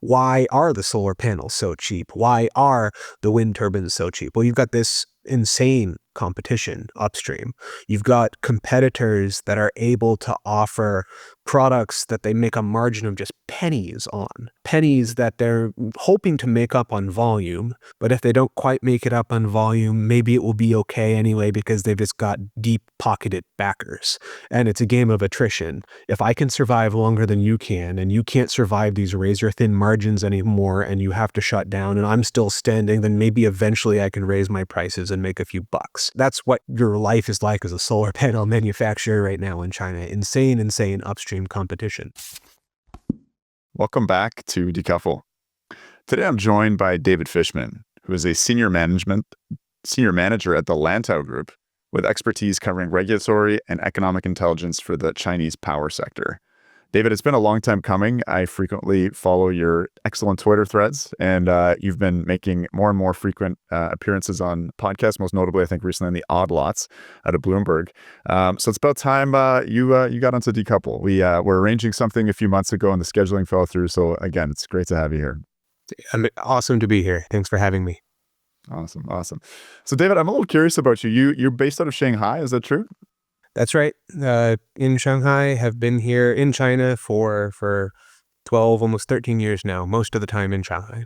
Why are the solar panels so cheap? Why are the wind turbines so cheap? Well, you've got this insane competition upstream. You've got competitors that are able to offer products that they make a margin of just pennies on, pennies that they're hoping to make up on volume. But if they don't quite make it up on volume, maybe it will be okay anyway because they've just got deep-pocketed backers. And it's a game of attrition. If I can survive longer than you can, and you can't survive these razor-thin margins anymore, and you have to shut down, and I'm still standing, then maybe eventually I can raise my prices and make a few bucks. That's what your life is like as a solar panel manufacturer right now in China. Insane upstream competition. Welcome back to Decouple. Today I'm joined by David Fishman, who is a senior manager at the Lantau Group with expertise covering regulatory and economic intelligence for the Chinese power sector. David, it's been a long time coming. I frequently follow your excellent Twitter threads, and you've been making more and more frequent appearances on podcasts, most notably, I think, recently on the Odd Lots out of Bloomberg. So it's about time you got onto Decouple. We were arranging something a few months ago, and the scheduling fell through. So again, it's great to have you here. Awesome to be here. Thanks for having me. Awesome. So David, I'm a little curious about you. You're based out of Shanghai, is that true? That's right. In Shanghai, have been here in China for 12, almost 13 years now, most of the time in Shanghai.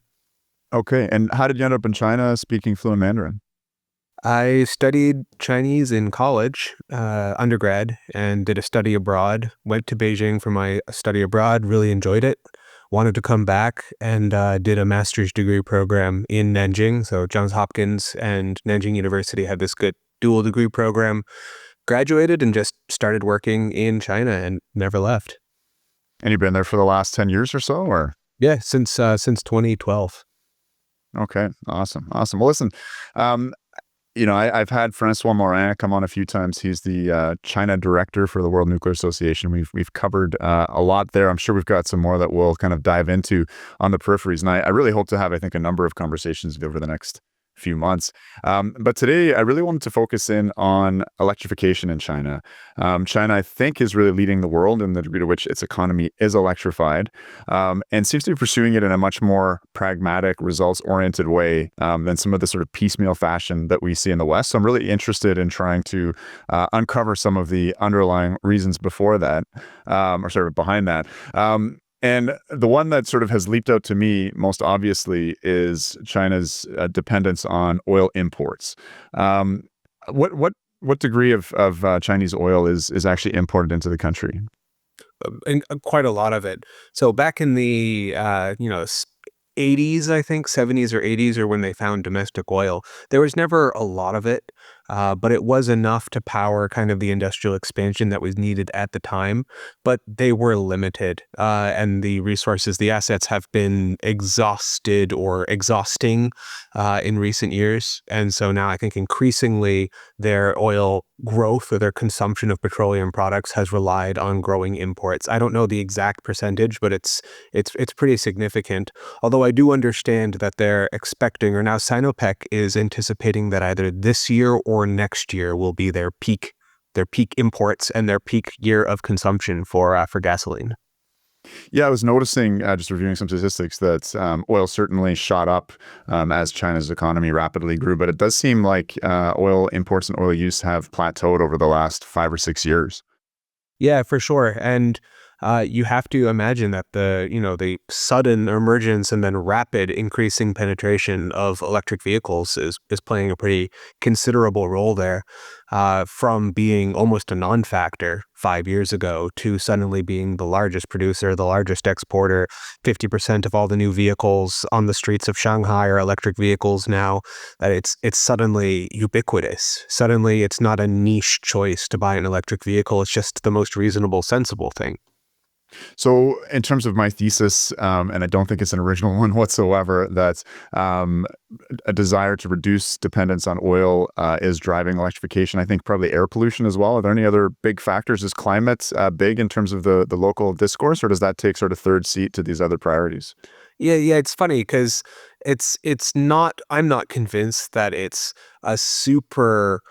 Okay. And how did you end up in China speaking fluent Mandarin? I studied Chinese in college, undergrad, and did a study abroad. Went to Beijing for my study abroad, really enjoyed it. Wanted to come back and did a master's degree program in Nanjing. So Johns Hopkins and Nanjing University had this good dual degree program. Graduated and just started working in China and never left. And you've been there for the last 10 years or so, or? Yeah, since 2012. Okay, awesome. Well, listen, I've had Francois Morin come on a few times. He's the China director for the World Nuclear Association. We've covered a lot there. I'm sure we've got some more that we'll kind of dive into on the peripheries. And I really hope to have, I think, a number of conversations over the next few months. But today, I really wanted to focus in on electrification in China. China, I think, is really leading the world in the degree to which its economy is electrified, and seems to be pursuing it in a much more pragmatic, results-oriented way than some of the sort of piecemeal fashion that we see in the West. So I'm really interested in trying to uncover some of the underlying reasons before that, behind that. And the one that sort of has leaped out to me most obviously is China's dependence on oil imports. What degree of Chinese oil is actually imported into the country? And quite a lot of it. So back in the 80s, I think 70s or 80s, or when they found domestic oil, there was never a lot of it, but it was enough to power kind of the industrial expansion that was needed at the time. But they were limited, and the resources, the assets have been exhausted or exhausting in recent years. And so now I think increasingly their oil growth or their consumption of petroleum products has relied on growing imports. I don't know the exact percentage, but it's pretty significant. Although I do understand that they're expecting, or now Sinopec is anticipating that either this year or next year will be their peak imports and their peak year of consumption for gasoline. Yeah, I was noticing, just reviewing some statistics, that oil certainly shot up as China's economy rapidly grew, but it does seem like oil imports and oil use have plateaued over the last 5 or 6 years. Yeah, for sure. And you have to imagine that the sudden emergence and then rapid increasing penetration of electric vehicles is playing a pretty considerable role there, from being almost a non-factor 5 years ago to suddenly being the largest producer, the largest exporter. 50% of all the new vehicles on the streets of Shanghai are electric vehicles now. That it's suddenly ubiquitous. Suddenly, it's not a niche choice to buy an electric vehicle. It's just the most reasonable, sensible thing. So in terms of my thesis, and I don't think it's an original one whatsoever, that a desire to reduce dependence on oil is driving electrification. I think probably air pollution as well. Are there any other big factors? Is climate big in terms of the local discourse, or does that take sort of third seat to these other priorities? Yeah, it's funny because it's not. I'm not convinced that it's a super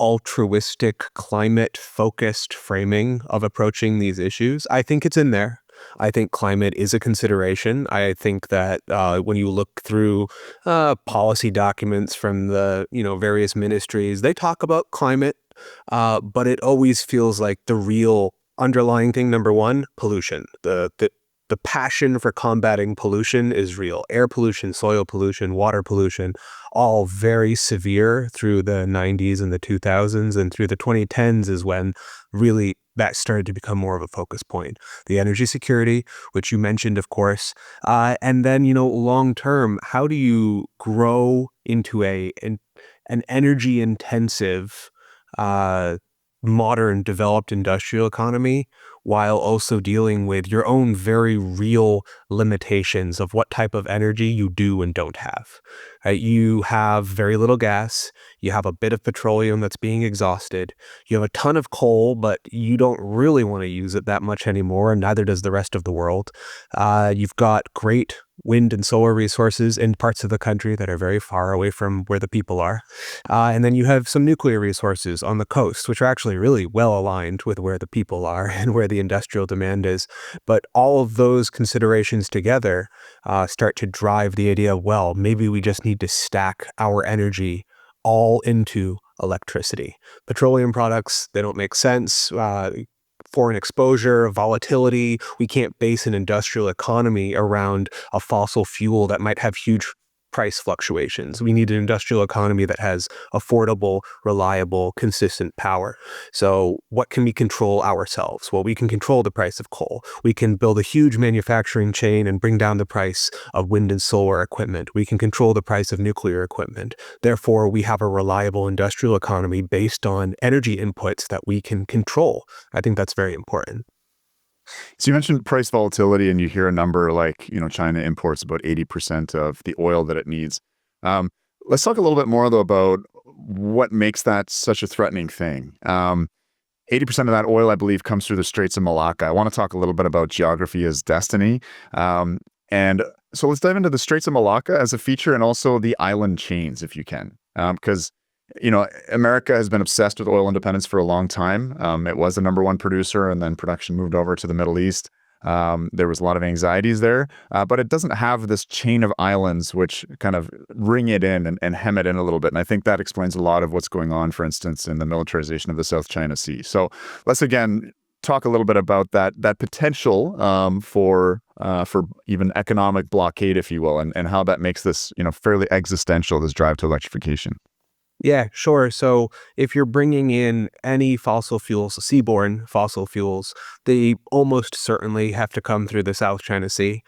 altruistic, climate-focused framing of approaching these issues. I think it's in there. I think climate is a consideration. I think that when you look through policy documents from the various ministries, they talk about climate, but it always feels like the real underlying thing. Number one, pollution. The passion for combating pollution is real. Air pollution, soil pollution, water pollution, all very severe through the 90s and the 2000s, and through the 2010s is when really that started to become more of a focus point. The energy security, which you mentioned, of course, and then long term, how do you grow into an energy intensive, uh, modern, developed industrial economy while also dealing with your own very real limitations of what type of energy you do and don't have. You have very little gas, you have a bit of petroleum that's being exhausted, you have a ton of coal, but you don't really want to use it that much anymore, and neither does the rest of the world. You've got great wind and solar resources in parts of the country that are very far away from where the people are. And then you have some nuclear resources on the coast, which are actually really well aligned with where the people are and where the industrial demand is. But all of those considerations together start to drive the idea of, well, maybe we just need to stack our energy all into electricity. Petroleum products, they don't make sense. Foreign exposure, volatility. We can't base an industrial economy around a fossil fuel that might have huge price fluctuations. We need an industrial economy that has affordable, reliable, consistent power. So what can we control ourselves? Well, we can control the price of coal. We can build a huge manufacturing chain and bring down the price of wind and solar equipment. We can control the price of nuclear equipment. Therefore, we have a reliable industrial economy based on energy inputs that we can control. I think that's very important. So you mentioned price volatility, and you hear a number like, China imports about 80% of the oil that it needs. Um, let's talk a little bit more, though, about what makes that such a threatening thing. 80% of that oil, I believe, comes through the Straits of Malacca. I want to talk a little bit about geography as destiny. And so let's dive into the Straits of Malacca as a feature, and also the island chains, if you can. Because America has been obsessed with oil independence for a long time. It was the number one producer, and then production moved over to the Middle East. There was a lot of anxieties there, but it doesn't have this chain of islands which kind of ring it in and hem it in a little bit. And I think that explains a lot of what's going on, for instance, in the militarization of the South China Sea. So let's again talk a little bit about that potential for even economic blockade, if you will, and how that makes this fairly existential, this drive to electrification. Yeah, sure. So if you're bringing in any fossil fuels, seaborne fossil fuels, they almost certainly have to come through the South China Sea.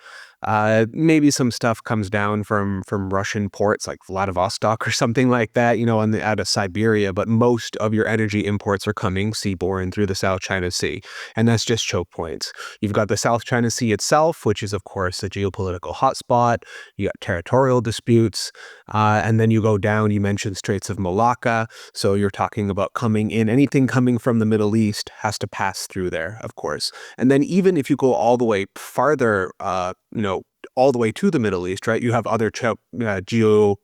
Maybe some stuff comes down from Russian ports like Vladivostok or something like that, out of Siberia. But most of your energy imports are coming seaborne through the South China Sea, and that's just choke points. You've got the South China Sea itself, which is of course a geopolitical hotspot. You got territorial disputes, and then you go down. You mentioned Straits of Malacca, so you're talking about coming in. Anything coming from the Middle East has to pass through there, of course. And then even if you go all the way farther, all the way to the Middle East, right? You have other geopolitical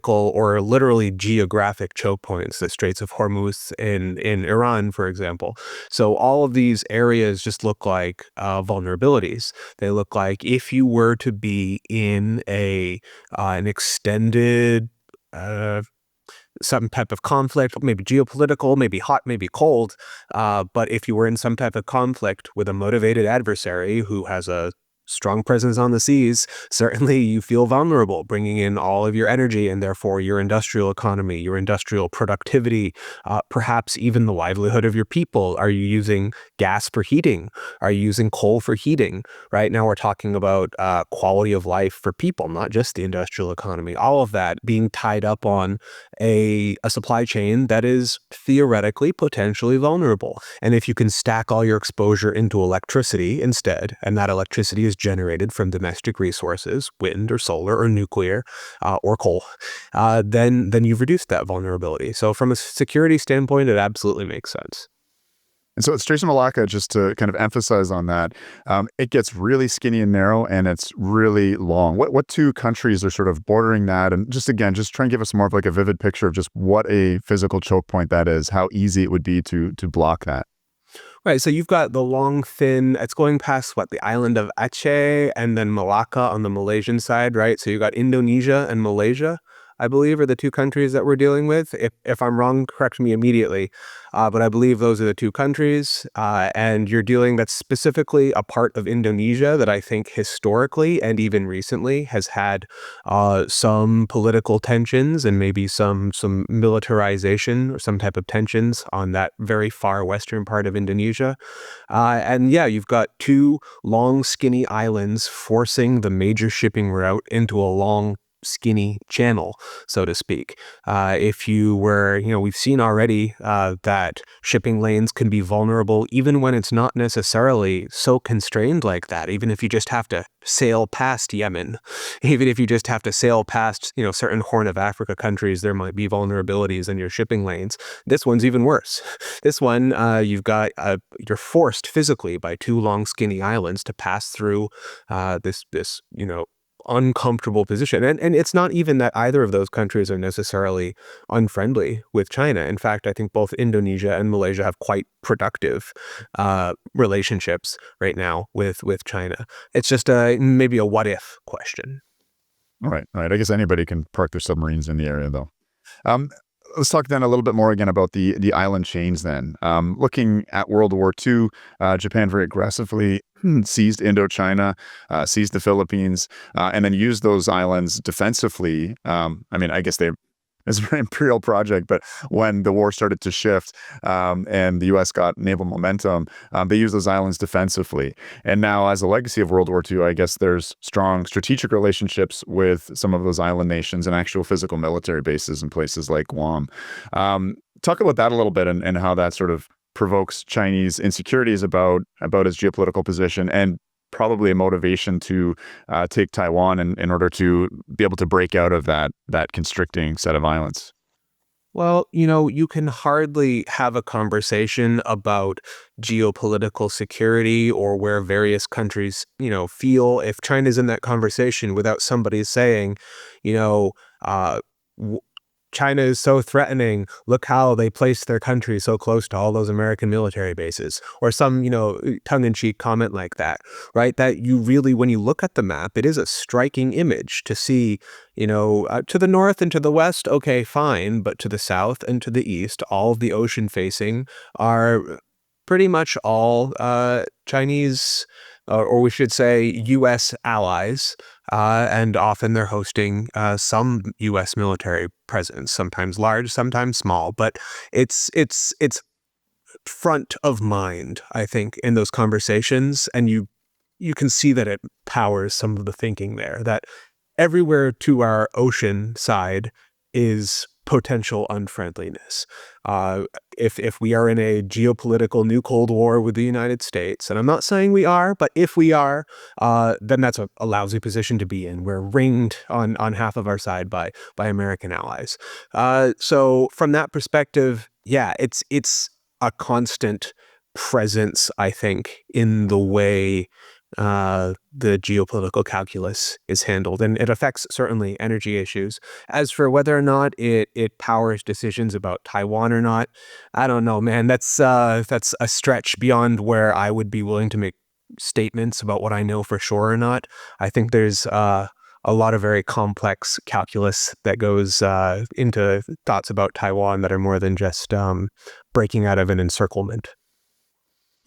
or literally geographic choke points, the Straits of Hormuz in Iran, for example. So all of these areas just look like vulnerabilities. They look like if you were to be in an extended some type of conflict, maybe geopolitical, maybe hot, maybe cold. But if you were in some type of conflict with a motivated adversary who has a strong presence on the seas, certainly you feel vulnerable, bringing in all of your energy and therefore your industrial economy, your industrial productivity, perhaps even the livelihood of your people. Are you using gas for heating? Are you using coal for heating? Right now we're talking about quality of life for people, not just the industrial economy. All of that being tied up on a supply chain that is theoretically potentially vulnerable. And if you can stack all your exposure into electricity instead, and that electricity is generated from domestic resources, wind or solar or nuclear or coal, then you've reduced that vulnerability. So from a security standpoint, it absolutely makes sense. And so at Straits of Malacca, just to kind of emphasize on that, it gets really skinny and narrow, and it's really long. What two countries are sort of bordering that? And just again, just try and give us more of like a vivid picture of just what a physical choke point that is, how easy it would be to block that. Right, so you've got the long, thin, it's going past what, the island of Aceh and then Malacca on the Malaysian side, right? So you got Indonesia and Malaysia, I believe, are the two countries that we're dealing with. If I'm wrong, correct me immediately. But I believe those are the two countries. And you're dealing, that's specifically a part of Indonesia that I think historically and even recently has had some political tensions and maybe some militarization or some type of tensions on that very far western part of Indonesia. And yeah, you've got two long, skinny islands forcing the major shipping route into a long, skinny channel, so to speak. If you were, we've seen already that shipping lanes can be vulnerable even when it's not necessarily so constrained like that. Even if you just have to sail past Yemen, even if you just have to sail past, certain Horn of Africa countries, there might be vulnerabilities in your shipping lanes. This one's even worse. This one, you're forced physically by two long, skinny islands to pass through this uncomfortable position. And it's not even that either of those countries are necessarily unfriendly with China. In fact, I think both Indonesia and Malaysia have quite productive relationships right now with China. It's just maybe a what if question. All right, all right. I guess anybody can park their submarines in the area, though. Um, let's talk then a little bit more again about the island chains. Then, looking at World War II, Japan very aggressively seized Indochina, seized the Philippines, and then used those islands defensively. I mean, I guess it's an imperial project, but when the war started to shift and the U.S. got naval momentum, they used those islands defensively. And now, as a legacy of World War II, I guess there's strong strategic relationships with some of those island nations and actual physical military bases in places like Guam. Talk about that a little bit and how that sort of provokes Chinese insecurities about its geopolitical position and probably a motivation to take Taiwan in order to be able to break out of that constricting set of islands. Well, you can hardly have a conversation about geopolitical security or where various countries, feel if China's in that conversation without somebody saying, you know, uh, w- China is so threatening. Look how they placed their country so close to all those American military bases, or some, tongue-in-cheek comment like that, right? That you really, when you look at the map, it is a striking image to see, to the north and to the west, okay, fine, but to the south and to the east, all of the ocean facing are pretty much all Chinese, or we should say U.S. allies, and often they're hosting some U.S. military presence, sometimes large, sometimes small. But it's front of mind, I think, in those conversations, and you can see that it powers some of the thinking there. That everywhere to our ocean side is potential unfriendliness. Uh, if we are in a geopolitical new Cold War with the United States, and I'm not saying we are, but if we are, then that's a lousy position to be in. We're ringed on half of our side by American allies. So from that perspective, yeah, it's a constant presence, I think, in the way the geopolitical calculus is handled, and it affects certainly energy issues. As for whether or not it powers decisions about Taiwan or not, I don't know, man. That's a stretch beyond where I would be willing to make statements about what I know for sure or not. I think there's a lot of very complex calculus that goes into thoughts about Taiwan that are more than just breaking out of an encirclement.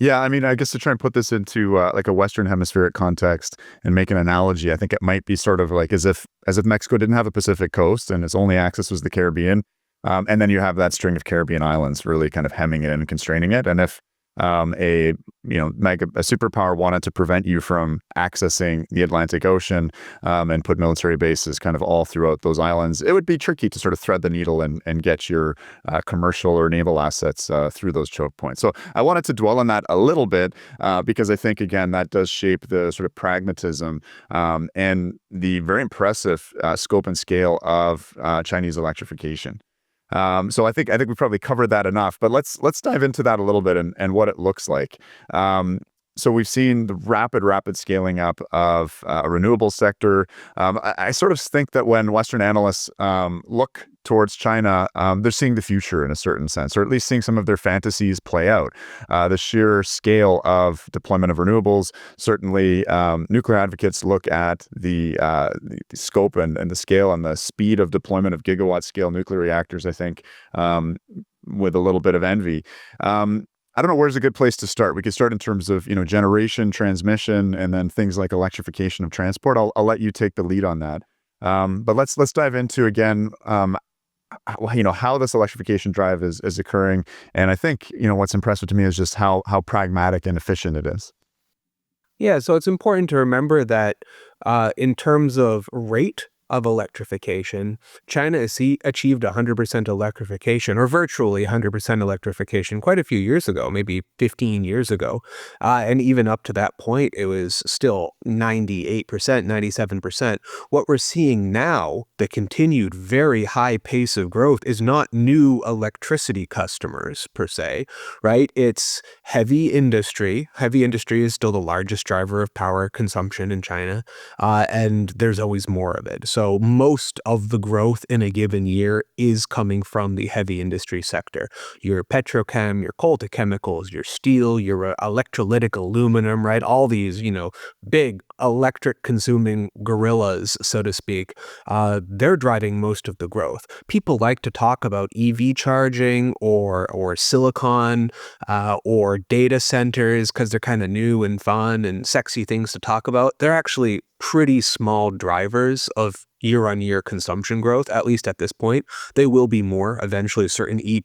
Yeah, I mean, I guess to try and put this into like a Western hemispheric context and make an analogy, I think it might be sort of like as if Mexico didn't have a Pacific coast and its only access was the Caribbean, and then you have that string of Caribbean islands really kind of hemming it and constraining it. And if a superpower wanted to prevent you from accessing the Atlantic Ocean and put military bases kind of all throughout those islands, it would be tricky to sort of thread the needle and get your commercial or naval assets through those choke points. So I wanted to dwell on that a little bit because I think, again, that does shape the sort of pragmatism and the very impressive scope and scale of Chinese electrification. So I think we probably covered that enough, but let's dive into that a little bit and what it looks like. So we've seen the rapid scaling up of a renewable sector. I sort of think that when Western analysts look towards China, they're seeing the future in a certain sense, or at least seeing some of their fantasies play out. The sheer scale of deployment of renewables, certainly nuclear advocates look at the scope and the scale and the speed of deployment of gigawatt scale nuclear reactors, I think, with a little bit of envy. I don't know where's a good place to start. We could start in terms of, generation, transmission, and then things like electrification of transport. I'll let you take the lead on that. But let's dive into again, how this electrification drive is occurring. And I think, what's impressive to me is just how pragmatic and efficient it is. Yeah, so it's important to remember that in terms of rate of electrification, China has achieved 100% electrification, or virtually 100% electrification, quite a few years ago, maybe 15 years ago. And even up to that point, it was still 98%, 97%. What we're seeing now, the continued very high pace of growth, is not new electricity customers per se, right? It's heavy industry. Heavy industry is still the largest driver of power consumption in China, and there's always more of it. So most of the growth in a given year is coming from the heavy industry sector. Your petrochem, your coal to chemicals, your steel, your electrolytic aluminum, right? All these, big electric consuming gorillas, so to speak, they're driving most of the growth. People like to talk about EV charging or silicon or data centers because they're kind of new and fun and sexy things to talk about. They're actually pretty small drivers of year-on-year consumption growth, at least at this point. They will be more eventually. Certainly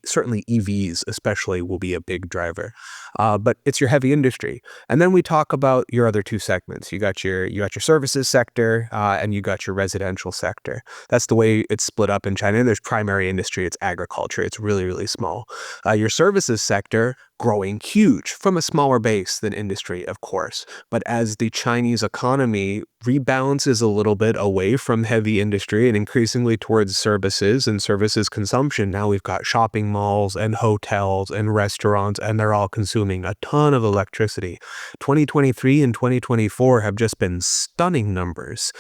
EVs especially will be a big driver. But it's your heavy industry. And then we talk about your other two segments. You got your services sector and you got your residential sector. That's the way it's split up in China. There's primary industry, it's agriculture. It's really, really small. Your services sector growing huge from a smaller base than industry, of course. But as the Chinese economy rebalances a little bit away from heavy industry and increasingly towards services and services consumption, now we've got shopping malls and hotels and restaurants, and they're all consuming a ton of electricity. 2023 and 2024 have just been stunning numbers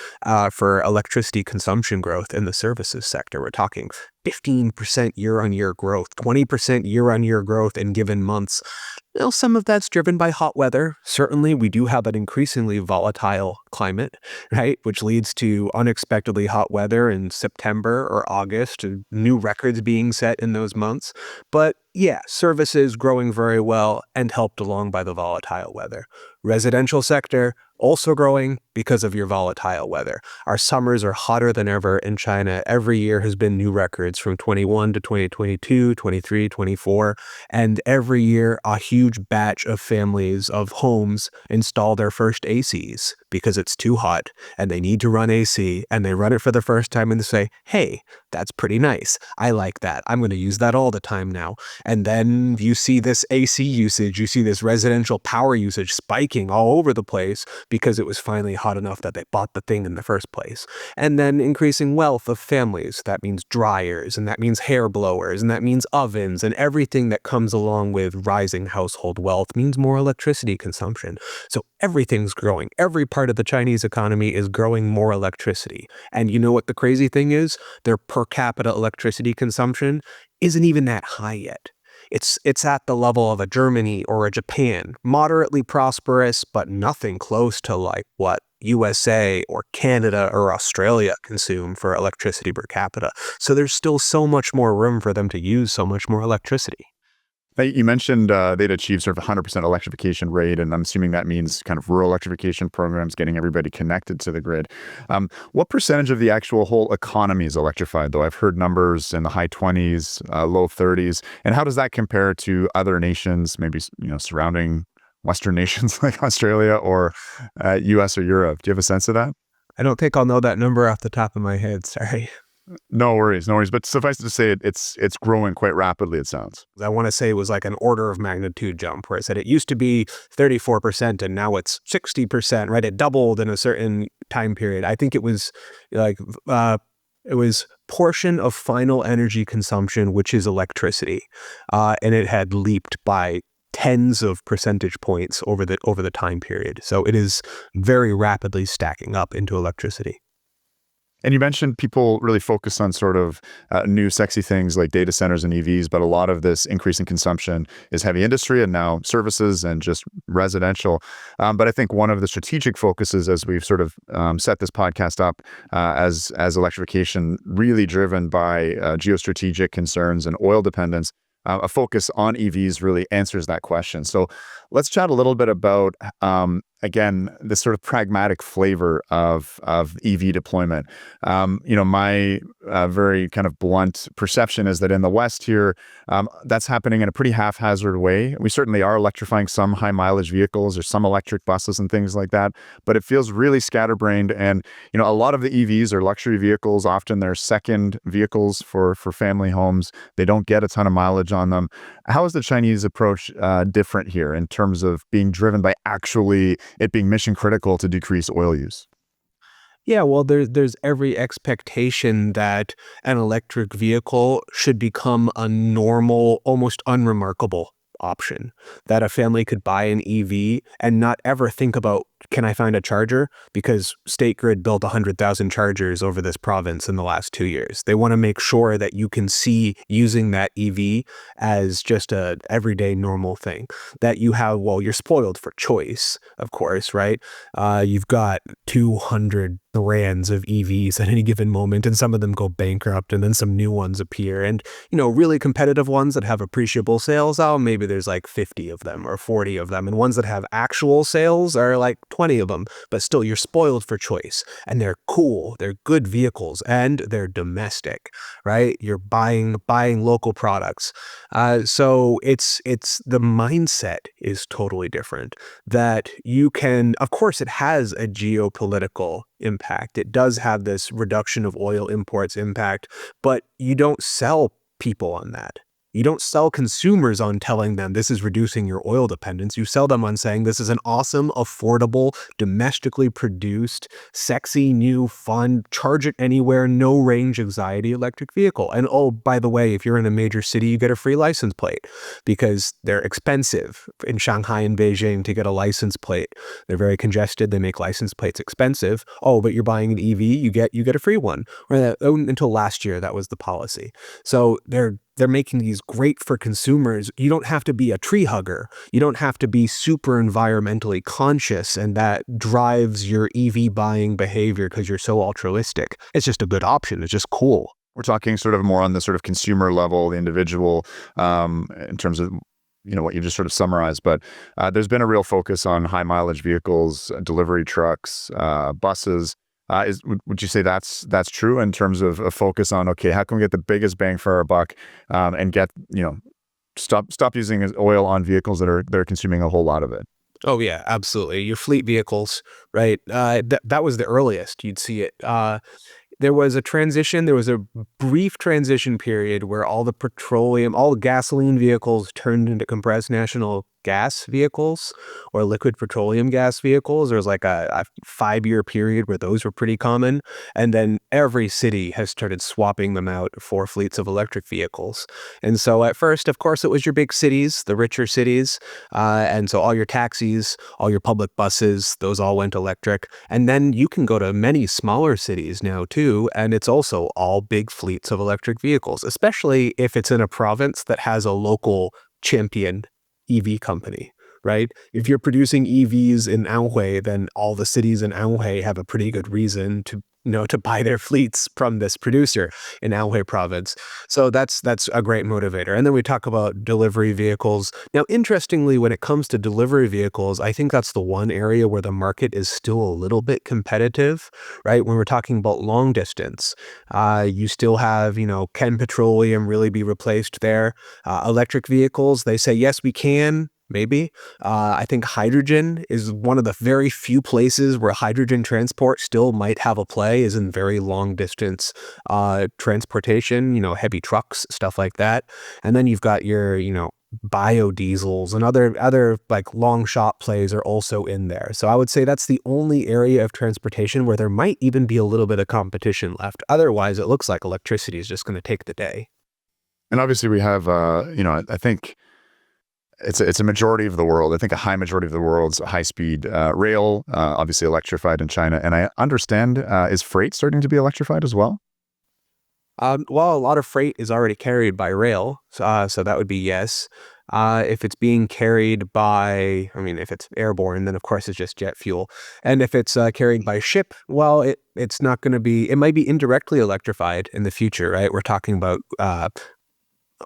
for electricity consumption growth in the services sector. We're talking 15% year-on-year growth, 20% year-on-year growth in given months. Some of that's driven by hot weather. Certainly, we do have an increasingly volatile climate, right? Which leads to unexpectedly hot weather in September or August, new records being set in those months. But yeah, services growing very well and helped along by the volatile weather. Residential sector also growing because of your volatile weather. Our summers are hotter than ever in China. Every year has been new records from 21 to 2022, 23, 24. And every year, a huge batch of families, of homes, install their first ACs because it's too hot and they need to run AC, and they run it for the first time and they say, hey, that's pretty nice. I like that. I'm going to use that all the time now. And then you see this AC usage, you see this residential power usage spiking all over the place because it was finally hot enough that they bought the thing in the first place. And then increasing wealth of families. That means dryers, and that means hair blowers, and that means ovens, and everything that comes along with rising household wealth means more electricity consumption. So everything's growing. Every part of the Chinese economy is growing more electricity. And you know what the crazy thing is? Their per capita electricity consumption isn't even that high yet. It's at the level of a Germany or a Japan, moderately prosperous, but nothing close to like what USA or Canada or Australia consume for electricity per capita. So there's still so much more room for them to use so much more electricity. You mentioned they'd achieved sort of 100% electrification rate, and I'm assuming that means kind of rural electrification programs, getting everybody connected to the grid. What percentage of the actual whole economy is electrified, though? I've heard numbers in the high 20s, low 30s. And how does that compare to other nations, maybe surrounding Western nations like Australia or US or Europe? Do you have a sense of that? I don't think I'll know that number off the top of my head, sorry. No worries, no worries. But suffice it to say, it's growing quite rapidly, it sounds. I want to say it was like an order of magnitude jump where I said it used to be 34% and now it's 60%, right? It doubled in a certain time period. I think it was like, it was portion of final energy consumption, which is electricity. And it had leaped by tens of percentage points over the time period. So it is very rapidly stacking up into electricity. And you mentioned people really focus on sort of new sexy things like data centers and EVs, but a lot of this increase in consumption is heavy industry and now services and just residential. But I think one of the strategic focuses as we've sort of set this podcast up as electrification really driven by geostrategic concerns and oil dependence, a focus on EVs really answers that question. So let's chat a little bit about, again, this sort of pragmatic flavor of EV deployment. My very kind of blunt perception is that in the West here, that's happening in a pretty haphazard way. We certainly are electrifying some high mileage vehicles or some electric buses and things like that, but it feels really scatterbrained. And, a lot of the EVs are luxury vehicles. Often they're second vehicles for family homes. They don't get a ton of mileage on them. How is the Chinese approach different here in terms of being driven by actually it being mission critical to decrease oil use? Yeah, well, there's every expectation that an electric vehicle should become a normal, almost unremarkable option. That a family could buy an EV and not ever think about, can I find a charger? Because State Grid built 100,000 chargers over this province in the last 2 years. They want to make sure that you can see using that EV as just a everyday normal thing. That you have, well, you're spoiled for choice, of course, right? You've got 200 brands of EVs at any given moment, and some of them go bankrupt, and then some new ones appear. And, really competitive ones that have appreciable sales, maybe there's like 50 of them or 40 of them. And ones that have actual sales are like 20 of them. But still, you're spoiled for choice. And they're cool, they're good vehicles, and they're domestic, right? You're buying local products. So it's the mindset is totally different. That you can, of course, it has a geopolitical impact. It does have this reduction of oil imports impact, but you don't sell people on that. You don't sell consumers on telling them this is reducing your oil dependence. You sell them on saying this is an awesome, affordable, domestically produced, sexy, new, fun, charge it anywhere, no range anxiety electric vehicle. And oh, by the way, if you're in a major city, you get a free license plate because they're expensive in Shanghai and Beijing to get a license plate. They're very congested. They make license plates expensive. Oh, but you're buying an EV, you get a free one. Until last year, that was the policy. So they're making these great for consumers. You don't have to be a tree hugger. You don't have to be super environmentally conscious, and that drives your EV buying behavior because you're so altruistic. It's just a good option. It's just cool. We're talking sort of more on the sort of consumer level, the individual, in terms of what you just sort of summarized. But there's been a real focus on high mileage vehicles, delivery trucks, buses. Would you say that's true in terms of a focus on, okay, how can we get the biggest bang for our buck, and get stop using oil on vehicles that are consuming a whole lot of it? Oh yeah, absolutely. Your fleet vehicles, right? That was the earliest you'd see it. There was a brief transition period where all the gasoline vehicles turned into compressed natural gas vehicles or liquid petroleum gas vehicles. There was like a 5-year period where those were pretty common. And then every city has started swapping them out for fleets of electric vehicles. And so at first, of course, it was your big cities, the richer cities. And so all your taxis, all your public buses, those all went electric. And then you can go to many smaller cities now too, and it's also all big fleets of electric vehicles, especially if it's in a province that has a local champion EV company, right? If you're producing EVs in Anhui, then all the cities in Anhui have a pretty good reason to buy their fleets from this producer in Anhui province. So that's a great motivator. And then we talk about delivery vehicles. Now, interestingly, when it comes to delivery vehicles, I think that's the one area where the market is still a little bit competitive, right? When we're talking about long distance, you still have, can petroleum really be replaced there? Electric vehicles, they say, yes, we can. Maybe. I think hydrogen is one of the very few places where hydrogen transport still might have a play, is in very long distance transportation, heavy trucks, stuff like that. And then you've got your, biodiesels and other like long shot plays are also in there. So I would say that's the only area of transportation where there might even be a little bit of competition left. Otherwise, it looks like electricity is just going to take the day. And obviously we have, I think it's a majority of the world. I think a high majority of the world's high speed rail, obviously electrified in China. And I understand is freight starting to be electrified as well? Well, a lot of freight is already carried by rail, so that would be yes. If it's being carried by, I mean, if it's airborne, then of course it's just jet fuel. And if it's carried by ship, well, it's not going to be. It might be indirectly electrified in the future, right? We're talking about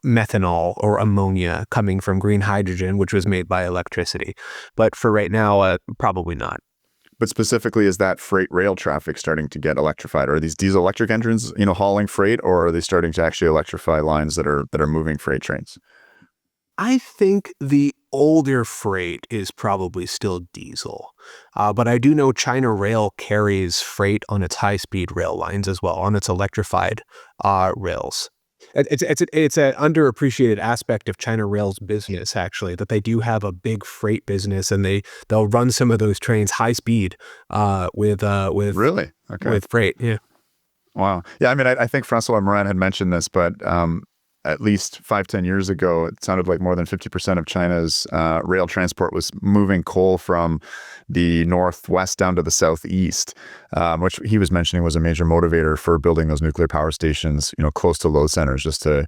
methanol or ammonia coming from green hydrogen, which was made by electricity. But for right now, probably not. But specifically, is that freight rail traffic starting to get electrified? Are these diesel electric engines, hauling freight, or are they starting to actually electrify lines that are moving freight trains? I think the older freight is probably still diesel. But I do know China Rail carries freight on its high-speed rail lines as well, on its electrified rails. It's an underappreciated aspect of China Rail's business, actually, that they do have a big freight business, and they'll run some of those trains high speed Really? Okay. with freight. Yeah. Wow. Yeah, I mean, I think Francois Morin had mentioned this, but at least 5, 10 years ago, it sounded like more than 50% of China's rail transport was moving coal from the northwest down to the southeast, which he was mentioning was a major motivator for building those nuclear power stations, close to load centers, just to,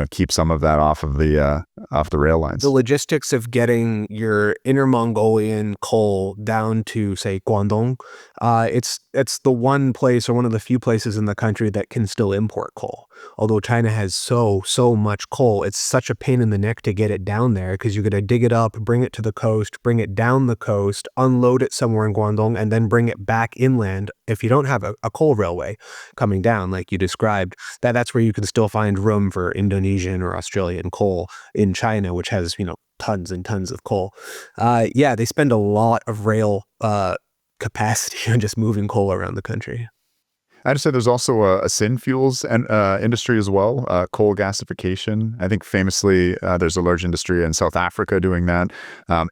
keep some of that off the rail The lines. logistics of getting your inner Mongolian coal down to, say, Guangdong, it's the one place or one of the few places in the country that can still import coal. Although China has so much coal, it's such a pain in the neck to get it down there because you got to dig it up, bring it to the coast, bring it down the coast, unload it somewhere in Guangdong, and then bring it back inland. If you don't have a coal railway coming down like you described, that's where you can still find room for Indonesian or Australian coal in China, which has, tons and tons of coal. Yeah, they spend a lot of rail capacity on just moving coal around the country. I'd say there's also a synfuels and industry as well, coal gasification. I think famously, there's a large industry in South Africa doing that.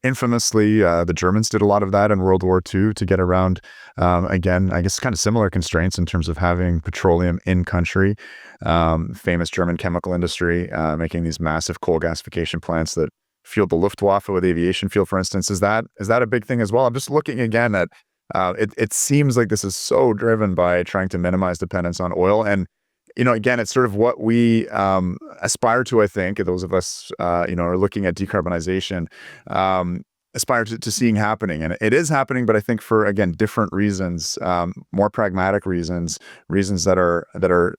Infamously, the Germans did a lot of that in World War II to get around, again, I guess kind of similar constraints in terms of having petroleum in country. Famous German chemical industry making these massive coal gasification plants that fueled the Luftwaffe with aviation fuel, for instance. Is that a big thing as well? I'm just looking again at it seems like this is so driven by trying to minimize dependence on oil. And, again, it's sort of what we aspire to, I think, those of us, are looking at decarbonization, aspire to seeing happening. And it is happening, but I think for, again, different reasons, more pragmatic reasons, reasons that are,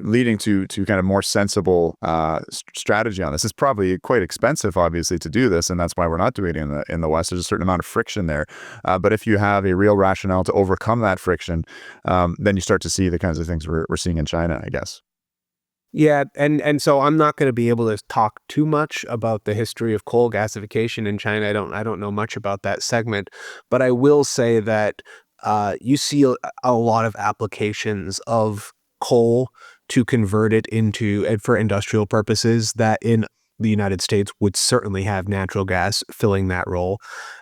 leading to kind of more sensible strategy on this. It's probably quite expensive, obviously, to do this, and that's why we're not doing it in the West. There's a certain amount of friction there, but if you have a real rationale to overcome that friction, then you start to see the kinds of things we're seeing in China, I guess. Yeah, and so I'm not going to be able to talk too much about the history of coal gasification in China. I don't know much about that segment, but I will say that you see a lot of applications of coal to convert it into and for industrial purposes that in the United States would certainly have natural gas filling that role.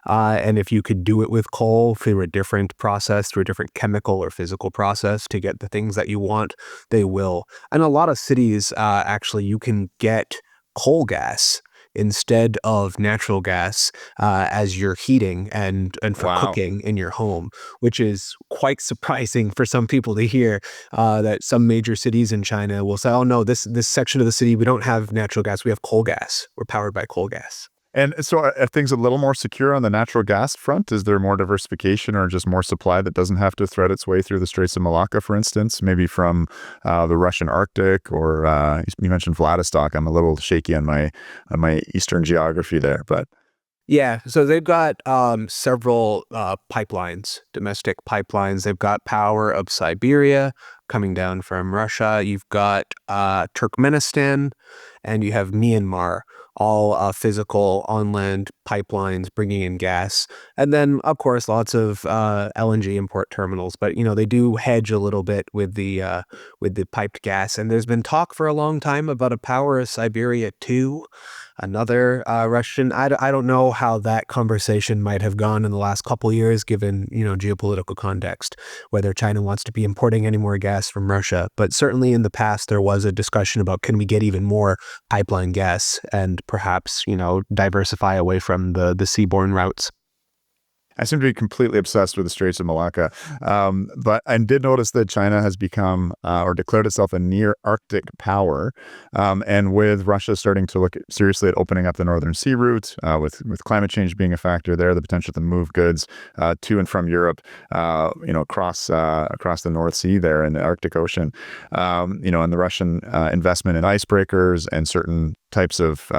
And if you could do it with coal through a different process, through a different chemical or physical process to get the things that you want, they will. And a lot of cities, actually, you can get coal gas instead of natural gas as your heating and for Wow. cooking in your home, which is quite surprising for some people to hear that some major cities in China will say, "Oh no, this section of the city we don't have natural gas, we have coal gas. We're powered by coal gas." And so are things a little more secure on the natural gas front? Is there more diversification or just more supply that doesn't have to thread its way through the Straits of Malacca, for instance, maybe from the Russian Arctic or you mentioned Vladivostok. I'm a little shaky on my Eastern geography there, but Yeah, so they've got several pipelines, domestic pipelines. They've got power up Siberia coming down from Russia. You've got Turkmenistan, and you have Myanmar, all physical on-land pipelines bringing in gas. And then, of course, lots of LNG import terminals. But, they do hedge a little bit with the piped gas. And there's been talk for a long time about a Power of Siberia 2. another Russian. I don't know how that conversation might have gone in the last couple of years, given, geopolitical context, whether China wants to be importing any more gas from Russia. But certainly in the past, there was a discussion about, can we get even more pipeline gas and perhaps, diversify away from the seaborne routes. I seem to be completely obsessed with the Straits of Malacca, but I did notice that China has become or declared itself a near Arctic power, and with Russia starting to look seriously at opening up the Northern Sea route, with climate change being a factor there, the potential to move goods to and from Europe, across the North Sea there in the Arctic Ocean, and the Russian investment in icebreakers and certain types of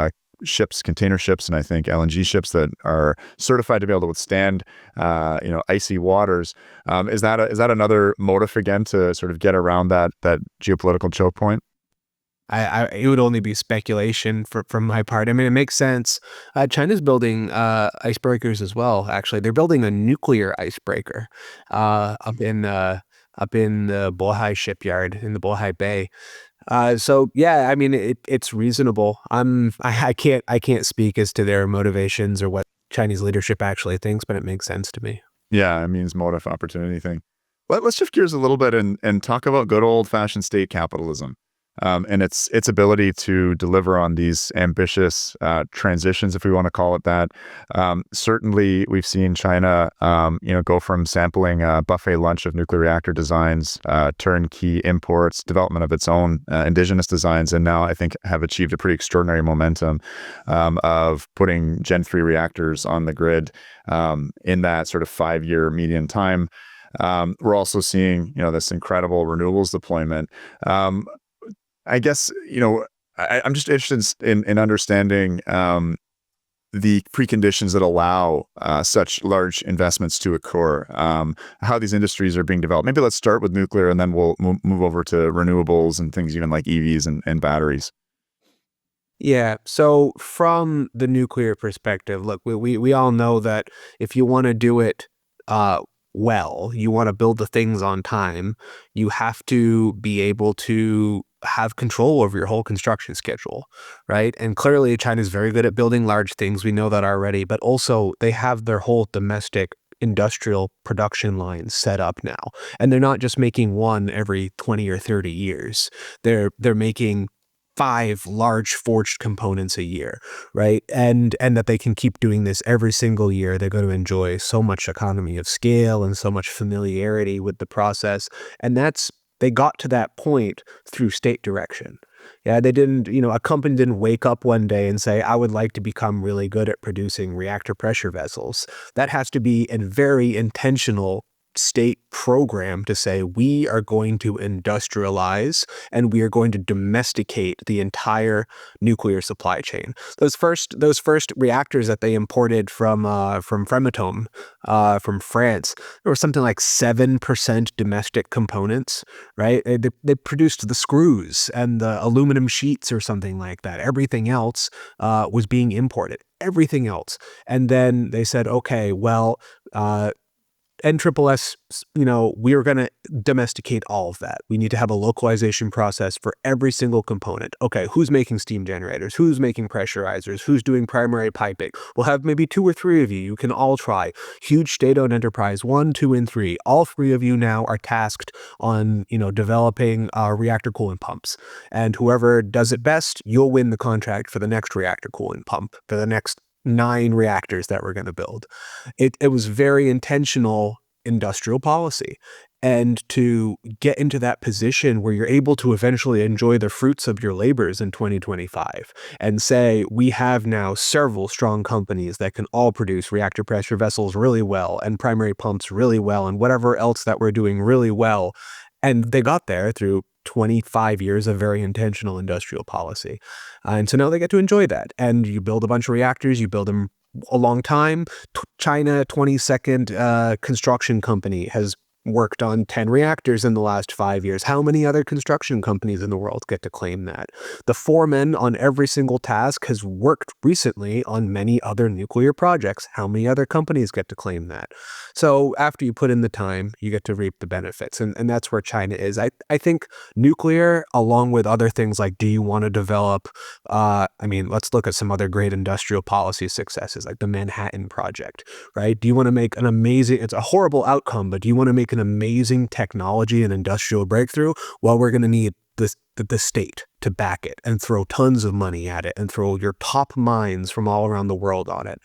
ships, container ships, and I think LNG ships that are certified to be able to withstand, icy waters. Is that another motive again to sort of get around that geopolitical choke point? It would only be speculation from my part. I mean, it makes sense. China's building icebreakers as well. Actually, they're building a nuclear icebreaker up in the Bohai shipyard in the Bohai Bay. So yeah, I mean, it's reasonable. I can't speak as to their motivations or what Chinese leadership actually thinks, but it makes sense to me. Yeah, it means motive opportunity thing. Let's shift gears a little bit and talk about good old fashioned state capitalism, and its ability to deliver on these ambitious transitions, if we want to call it that. Certainly, we've seen China, go from sampling a buffet lunch of nuclear reactor designs, turnkey imports, development of its own indigenous designs, and now I think have achieved a pretty extraordinary momentum of putting Gen 3 reactors on the grid in that sort of 5-year median time. We're also seeing, this incredible renewables deployment. I guess, I'm just interested in understanding the preconditions that allow such large investments to occur, how these industries are being developed. Maybe let's start with nuclear and then we'll move over to renewables and things even like EVs and batteries. Yeah. So from the nuclear perspective, look, we all know that if you want to do it uh, well, you want to build the things on time, you have to be able to have control over your whole construction schedule, right? And clearly, China's very good at building large things. We know that already, but also they have their whole domestic industrial production lines set up now. And they're not just making one every 20 or 30 years. They're making 5 large forged components a year, right? And that they can keep doing this every single year. They're going to enjoy so much economy of scale and so much familiarity with the process. And they got to that point through state direction. Yeah, they didn't, a company didn't wake up one day and say, I would like to become really good at producing reactor pressure vessels. That has to be a very intentional state program to say, we are going to industrialize and we are going to domesticate the entire nuclear supply chain. Those first reactors that they imported from Framatome, from France, there was something like 7% domestic components, right? They produced the screws and the aluminum sheets or something like that. Everything else was being imported. Everything else. And then they said, okay, well, NSSS, we are going to domesticate all of that. We need to have a localization process for every single component. Okay, who's making steam generators? Who's making pressurizers? Who's doing primary piping? We'll have maybe 2 or 3 of you. You can all try. Huge state-owned enterprise, 1, 2, and 3. All 3 of you now are tasked on, developing reactor coolant pumps. And whoever does it best, you'll win the contract for the next reactor coolant pump, for the next 9 reactors that we're going to build. It was very intentional industrial policy. And to get into that position where you're able to eventually enjoy the fruits of your labors in 2025 and say, we have now several strong companies that can all produce reactor pressure vessels really well and primary pumps really well and whatever else that we're doing really well. And they got there through 25 years of very intentional industrial policy. And so now they get to enjoy that. And you build a bunch of reactors, you build them a long time. China 22nd construction company has worked on 10 reactors in the last 5 years. How many other construction companies in the world get to claim that? The foreman on every single task has worked recently on many other nuclear projects. How many other companies get to claim that? So after you put in the time, you get to reap the benefits. And that's where China is. I think nuclear, along with other things like, do you want to develop, let's look at some other great industrial policy successes like the Manhattan Project, right? Do you want to make an amazing, it's a horrible outcome, but do you want to make an amazing technology and industrial breakthrough? Well, we're going to need the state to back it and throw tons of money at it and throw your top minds from all around the world on it.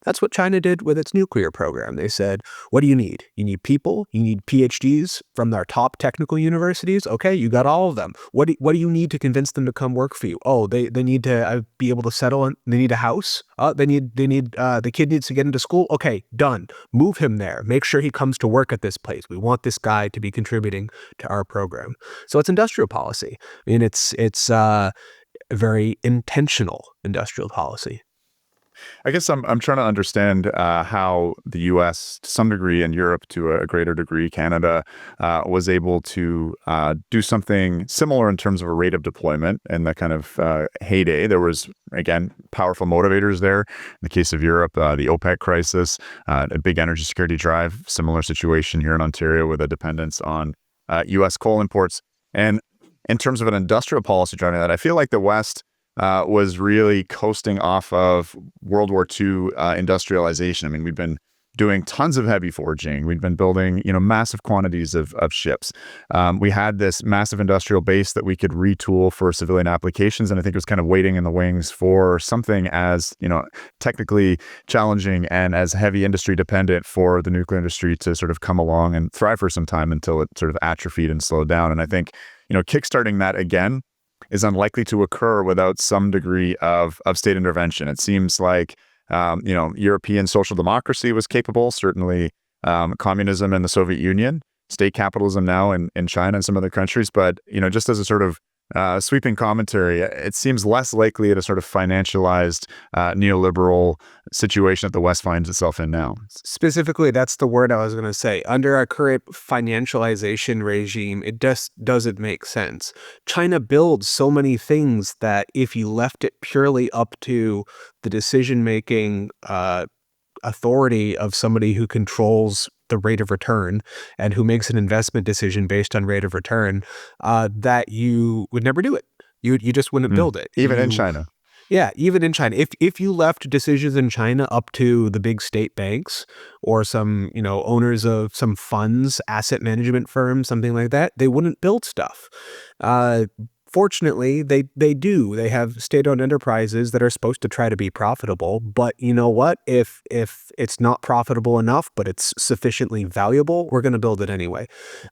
That's what China did with its nuclear program. They said, what do you need? You need people. You need PhDs from our top technical universities. Okay, you got all of them. What do you need to convince them to come work for you? Oh, they need to be able to settle. They need a house. The kid needs to get into school. Okay, done. Move him there. Make sure he comes to work at this place. We want this guy to be contributing to our program. So it's industrial policy. I mean, it's a very intentional industrial policy. I guess I'm trying to understand how the U.S. to some degree and Europe to a greater degree, Canada, was able to do something similar in terms of a rate of deployment in the kind of heyday. There was, again, powerful motivators there. In the case of Europe, the OPEC crisis, a big energy security drive, similar situation here in Ontario with a dependence on U.S. coal imports. And in terms of an industrial policy driving that, I feel like the West was really coasting off of World War II industrialization. I mean, we've been doing tons of heavy forging. We've been building, massive quantities of ships. We had this massive industrial base that we could retool for civilian applications, and I think it was kind of waiting in the wings for something as, technically challenging and as heavy industry dependent for the nuclear industry to sort of come along and thrive for some time until it sort of atrophied and slowed down. And I think, kickstarting that again is unlikely to occur without some degree of state intervention. It seems like, European social democracy was capable, certainly communism in the Soviet Union, state capitalism now in China and some other countries. But, just as a sort of sweeping commentary, it seems less likely at a sort of financialized neoliberal situation that the West finds itself in now. Specifically, that's the word I was going to say. Under our current financialization regime, it just doesn't make sense. China builds so many things that if you left it purely up to the decision-making authority of somebody who controls the rate of return and who makes an investment decision based on rate of return, that you would never do it. You just wouldn't build it. Even in China. Yeah, even in China. If you left decisions in China up to the big state banks or some, owners of some funds, asset management firms, something like that, they wouldn't build stuff. Fortunately, they do. They have state-owned enterprises that are supposed to try to be profitable. But you know what? If it's not profitable enough, but it's sufficiently valuable, we're going to build it anyway.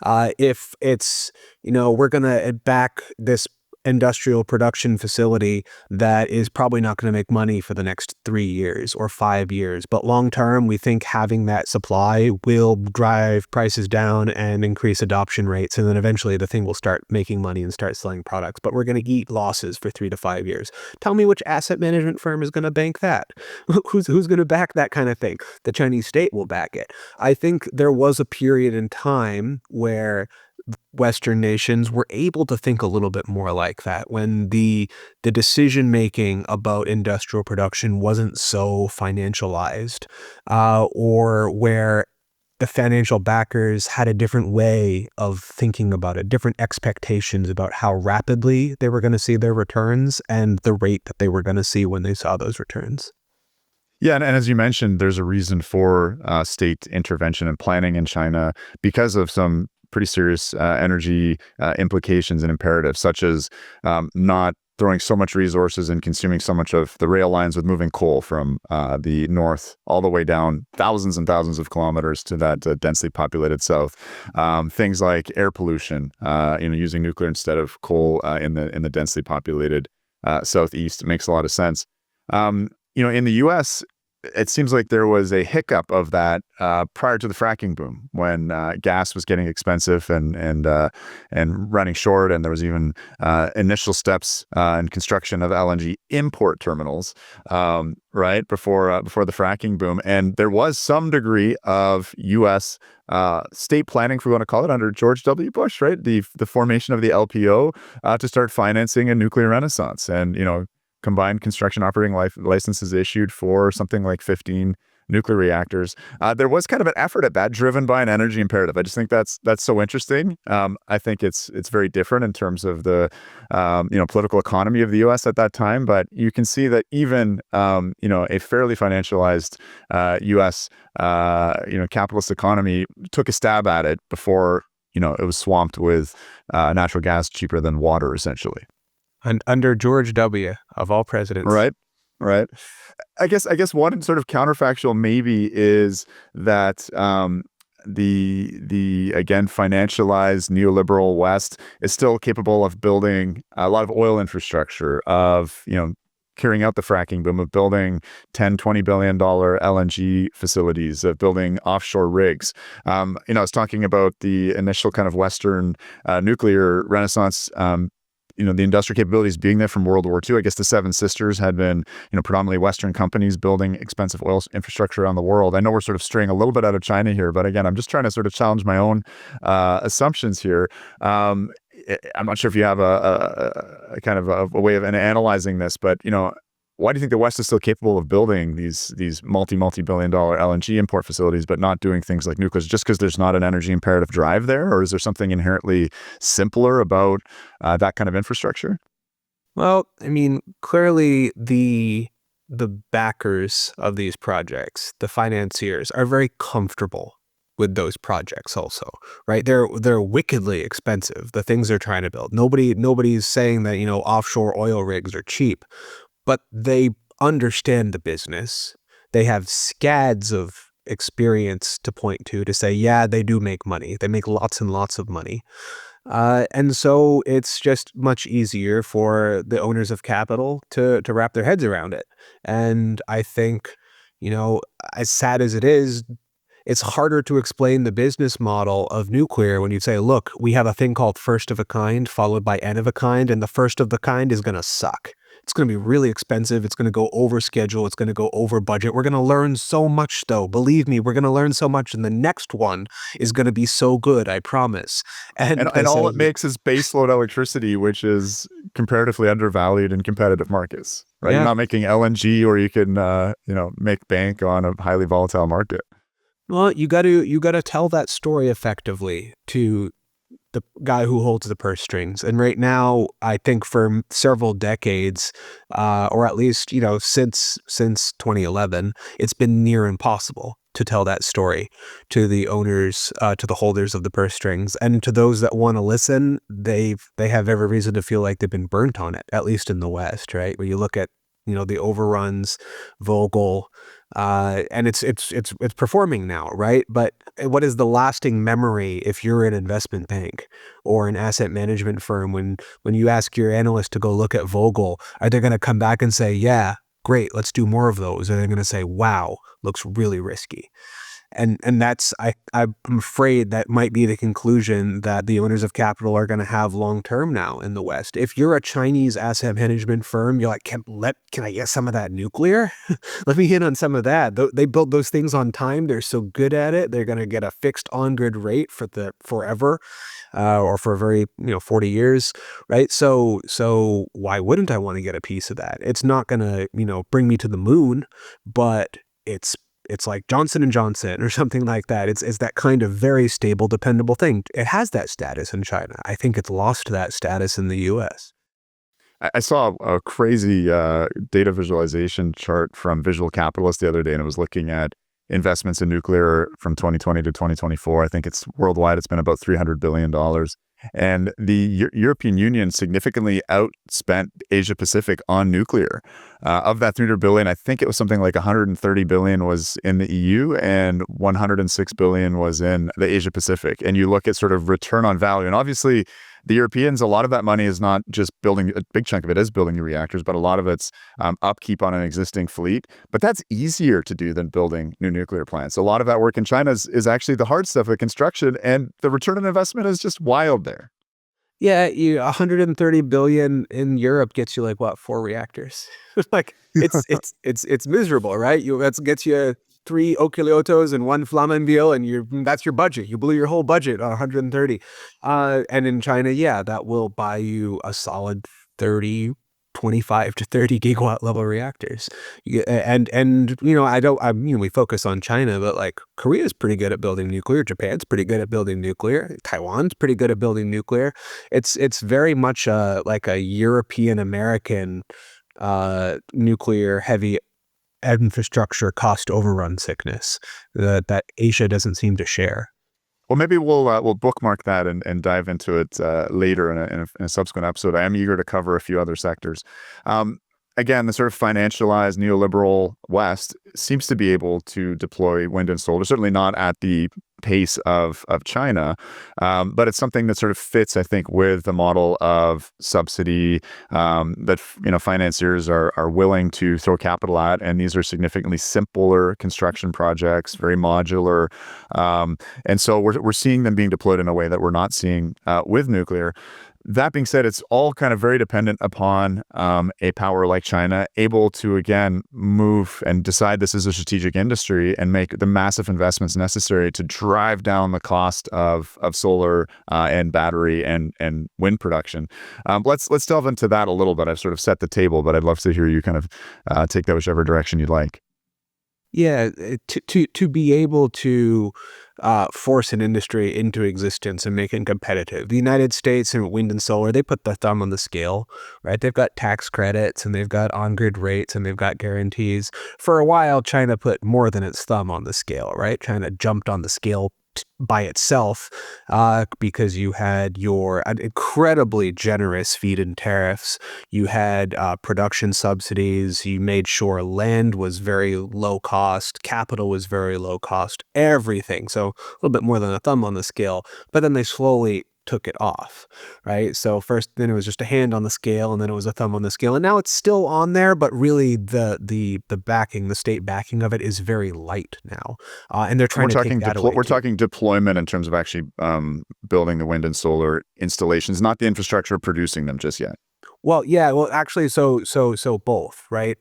If it's, we're going to back this industrial production facility that is probably not going to make money for the next 3 years or 5 years. But long term, we think having that supply will drive prices down and increase adoption rates. And then eventually the thing will start making money and start selling products. But we're going to eat losses for 3 to 5 years. Tell me which asset management firm is going to bank that? Who's going to back that kind of thing? The Chinese state will back it. I think there was a period in time where Western nations were able to think a little bit more like that when the decision making about industrial production wasn't so financialized, or where the financial backers had a different way of thinking about it, different expectations about how rapidly they were going to see their returns and the rate that they were going to see when they saw those returns. Yeah, and as you mentioned, there's a reason for state intervention and planning in China because of some pretty serious energy implications and imperatives, such as not throwing so much resources and consuming so much of the rail lines with moving coal from the north all the way down thousands and thousands of kilometers to that densely populated south. Things like air pollution, using nuclear instead of coal in the densely populated southeast makes a lot of sense. In the U.S., it seems like there was a hiccup of that prior to the fracking boom, when gas was getting expensive and running short, and there was even initial steps in construction of LNG import terminals, right before the fracking boom, and there was some degree of U.S. State planning, if we want to call it, under George W. Bush, right? The formation of the LPO to start financing a nuclear renaissance, and combined construction operating licenses issued for something like 15 nuclear reactors. There was kind of an effort at that, driven by an energy imperative. I just think that's so interesting. I think it's very different in terms of the political economy of the U.S. at that time. But you can see that even a fairly financialized U.S. Capitalist economy took a stab at it before it was swamped with natural gas cheaper than water, essentially. And under George W. of all presidents. Right. Right. I guess one sort of counterfactual maybe is that the again financialized neoliberal West is still capable of building a lot of oil infrastructure, of carrying out the fracking boom, of building $10-20 billion LNG facilities, of building offshore rigs. I was talking about the initial kind of Western nuclear renaissance. The industrial capabilities being there from World War II. I guess the Seven Sisters had been, predominantly Western companies building expensive oil infrastructure around the world. I know we're sort of straying a little bit out of China here, but again, I'm just trying to sort of challenge my own assumptions here. I'm not sure if you have a kind of a way of analyzing this, but why do you think the West is still capable of building these multi-billion dollar LNG import facilities, but not doing things like nuclear? Just because there's not an energy imperative drive there, or is there something inherently simpler about that kind of infrastructure? Well, I mean, clearly the backers of these projects, the financiers, are very comfortable with those projects also, right? They're wickedly expensive, the things they're trying to build. Nobody's saying that, offshore oil rigs are cheap, but they understand the business. They have scads of experience to point to say, yeah, they do make money. They make lots and lots of money. And so it's just much easier for the owners of capital to wrap their heads around it. And I think, as sad as it is, it's harder to explain the business model of nuclear when you say, look, we have a thing called first of a kind followed by N of a kind, and the first of the kind is going to suck. It's going to be really expensive. It's going to go over schedule. It's going to go over budget. We're going to learn so much, though. Believe me, we're going to learn so much. And the next one is going to be so good, I promise. And all it makes is baseload electricity, which is comparatively undervalued in competitive markets, right? Yeah. You're not making LNG, or you can, make bank on a highly volatile market. Well, you got to tell that story effectively to the guy who holds the purse strings. And right now, I think for several decades, or at least, since 2011, it's been near impossible to tell that story to the owners, to the holders of the purse strings. And to those that want to listen, they have every reason to feel like they've been burnt on it, at least in the West, right? Where you look at, the overruns, Vogel, and it's performing now, right? But what is the lasting memory if you're an investment bank or an asset management firm when you ask your analyst to go look at Vogel? Are they going to come back and say, yeah, great, let's do more of those? Or are they going to say, wow, looks really risky? And that's, I'm afraid that might be the conclusion that the owners of capital are going to have long term now in the West. If you're a Chinese asset management firm, you're like, can I get some of that nuclear? Let me hit on some of that. They build those things on time. They're so good at it. They're going to get a fixed on-grid rate for forever, or for a very 40 years, right? So why wouldn't I want to get a piece of that? It's not going to bring me to the moon, but it's like Johnson & Johnson or something like that. It's that kind of very stable, dependable thing. It has that status in China. I think it's lost that status in the US. I saw a crazy data visualization chart from Visual Capitalist the other day, and it was looking at investments in nuclear from 2020 to 2024. I think it's worldwide, it's been about $300 billion. And the European Union significantly outspent Asia Pacific on nuclear. Of that 300 billion, I think it was something like 130 billion was in the EU and 106 billion was in the Asia Pacific. And you look at sort of return on value, and obviously The Europeans, a lot of that money is not just building, a big chunk of it is building new reactors, but a lot of it's upkeep on an existing fleet. But that's easier to do than building new nuclear plants. A lot of that work in China is actually the hard stuff, the construction, and the return on investment is just wild there. Yeah, 130 billion in Europe gets you like what, 4 reactors? Like it's miserable, right? That gets you 3 Oculiotos and 1 Flamanville, and that's your budget. You blew your whole budget on 130. And in China, yeah, that will buy you a solid 30, 25 to 30 gigawatt level reactors. And we focus on China, but like Korea's pretty good at building nuclear. Japan's pretty good at building nuclear. Taiwan's pretty good at building nuclear. It's very much like a European American nuclear heavy infrastructure cost overrun sickness that Asia doesn't seem to share. Well, maybe we'll bookmark that and dive into it later in a subsequent episode. I am eager to cover a few other sectors. Again, the sort of financialized neoliberal West seems to be able to deploy wind and solar, certainly not at the pace of China, but it's something that sort of fits, I think, with the model of subsidy that financiers are willing to throw capital at, and these are significantly simpler construction projects, very modular, and so we're seeing them being deployed in a way that we're not seeing with nuclear. That being said, it's all kind of very dependent upon a power like China able to, again, move and decide this is a strategic industry and make the massive investments necessary to drive down the cost of solar and battery and wind production. Let's delve into that a little bit. I've sort of set the table, but I'd love to hear you kind of take that whichever direction you'd like. Yeah, to be able to force an industry into existence and make it competitive. The United States and wind and solar, they put the thumb on the scale, right? They've got tax credits and they've got on-grid rates and they've got guarantees. For a while, China put more than its thumb on the scale, right? China jumped on the scale by itself because you had your incredibly generous feed-in tariffs. You had production subsidies. You made sure land was very low cost, capital was very low cost, everything. So a little bit more than a thumb on the scale. But then they slowly took it off, right? So first, then it was just a hand on the scale, and then it was a thumb on the scale, and now it's still on there, but really the backing, the state backing of it is very light now, and they're trying to take that away. We're talking deployment in terms of actually building the wind and solar installations, not the infrastructure producing them just yet. Well, yeah, well, actually, so both, right?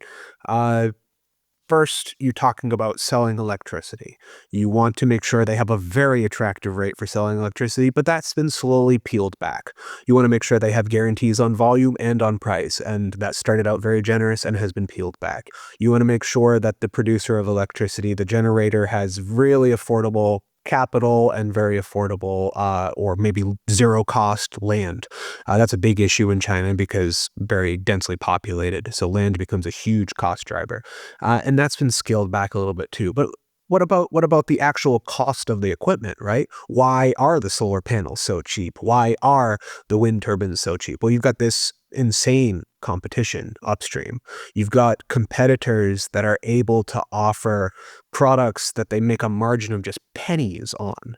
First, you're talking about selling electricity. You want to make sure they have a very attractive rate for selling electricity, but that's been slowly peeled back. You want to make sure they have guarantees on volume and on price, and that started out very generous and has been peeled back. You want to make sure that the producer of electricity, the generator, has really affordable capital and very affordable or maybe zero cost land. That's a big issue in China because very densely populated. So land becomes a huge cost driver. And that's been scaled back a little bit too. But what about the actual cost of the equipment, right? Why are the solar panels so cheap? Why are the wind turbines so cheap? Well, you've got this insane competition upstream. You've got competitors that are able to offer products that they make a margin of just pennies on.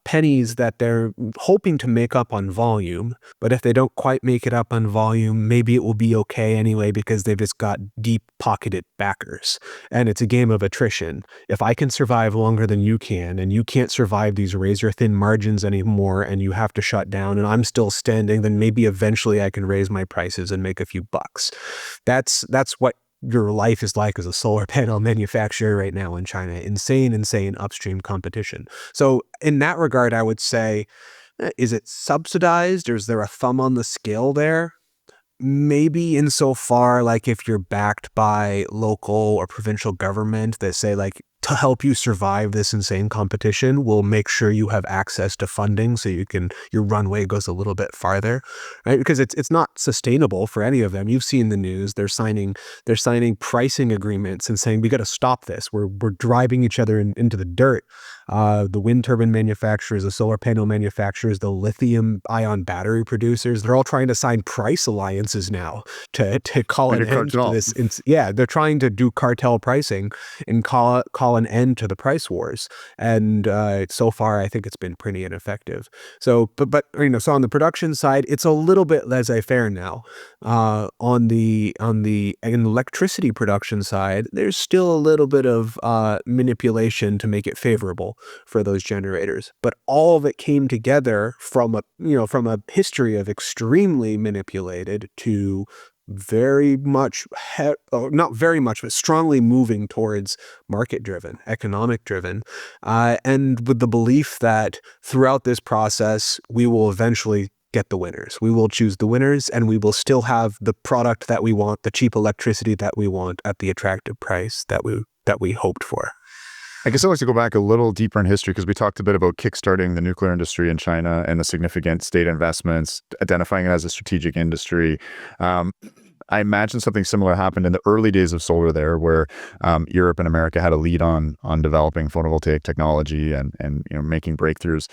Pennies that they're hoping to make up on volume, but if they don't quite make it up on volume, maybe it will be okay anyway because they've just got deep-pocketed backers. And it's a game of attrition. If I can survive longer than you can, and you can't survive these razor-thin margins anymore, and you have to shut down, and I'm still standing, then maybe eventually I can raise my prices and make a few bucks. That's what your life is like as a solar panel manufacturer right now in China. Insane upstream competition. So in that regard, I would say, is it subsidized or is there a thumb on the scale there? Maybe insofar like if you're backed by local or provincial government that say like, to help you survive this insane competition, we'll make sure you have access to funding so your runway goes a little bit farther, right? Because it's not sustainable for any of them. You've seen the news. They're signing pricing agreements and saying, we got to stop this. We're driving each other into the dirt. The wind turbine manufacturers, the solar panel manufacturers, the lithium ion battery producers, they're all trying to sign price alliances now to call an end to this. Yeah, they're trying to do cartel pricing and call an an end to the price wars. And so far, I think it's been pretty ineffective. So, so on the production side, it's a little bit laissez-faire now. On the electricity production side, there's still a little bit of manipulation to make it favorable for those generators. But all of it came together from a history of extremely manipulated to very much, not very much, but strongly moving towards market-driven, economic-driven, and with the belief that throughout this process, we will eventually get the winners. We will choose the winners, and we will still have the product that we want, the cheap electricity that we want at the attractive price that we hoped for. I guess I'd like to go back a little deeper in history because we talked a bit about kickstarting the nuclear industry in China and the significant state investments, identifying it as a strategic industry. I imagine something similar happened in the early days of solar there, where Europe and America had a lead on developing photovoltaic technology and making breakthroughs.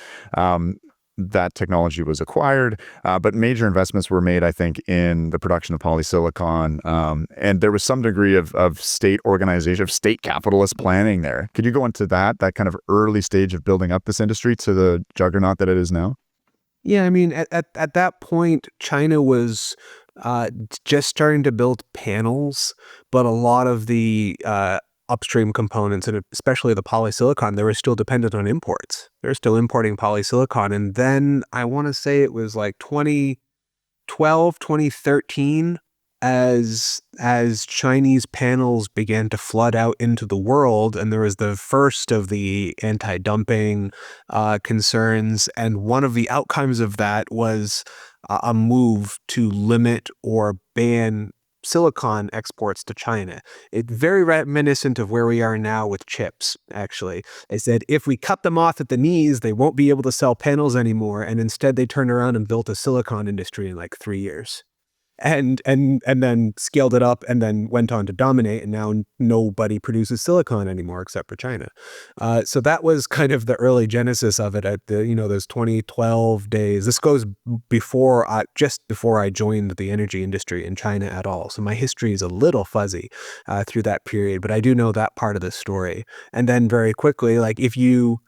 That technology was acquired, but major investments were made, I think, in the production of polysilicon. And there was some degree of state organization, of state capitalist planning there. Could you go into that kind of early stage of building up this industry to the juggernaut that it is now? Yeah, I mean, at that point, China was just starting to build panels, but a lot of the upstream components, and especially the polysilicon, they were still dependent on imports. They're still importing polysilicon. And then I want to say it was like 2012, 2013, as Chinese panels began to flood out into the world, and there was the first of the anti-dumping concerns, and one of the outcomes of that was a move to limit or ban silicon exports to China. It's very reminiscent of where we are now with chips, actually. They said if we cut them off at the knees, they won't be able to sell panels anymore, and instead they turned around and built a silicon industry in like 3 years. And then scaled it up and then went on to dominate, and now nobody produces silicon anymore except for China. So that was kind of the early genesis of it at those 2012 days. This goes just before I joined the energy industry in China at all. So my history is a little fuzzy through that period, but I do know that part of the story. And then very quickly, like if you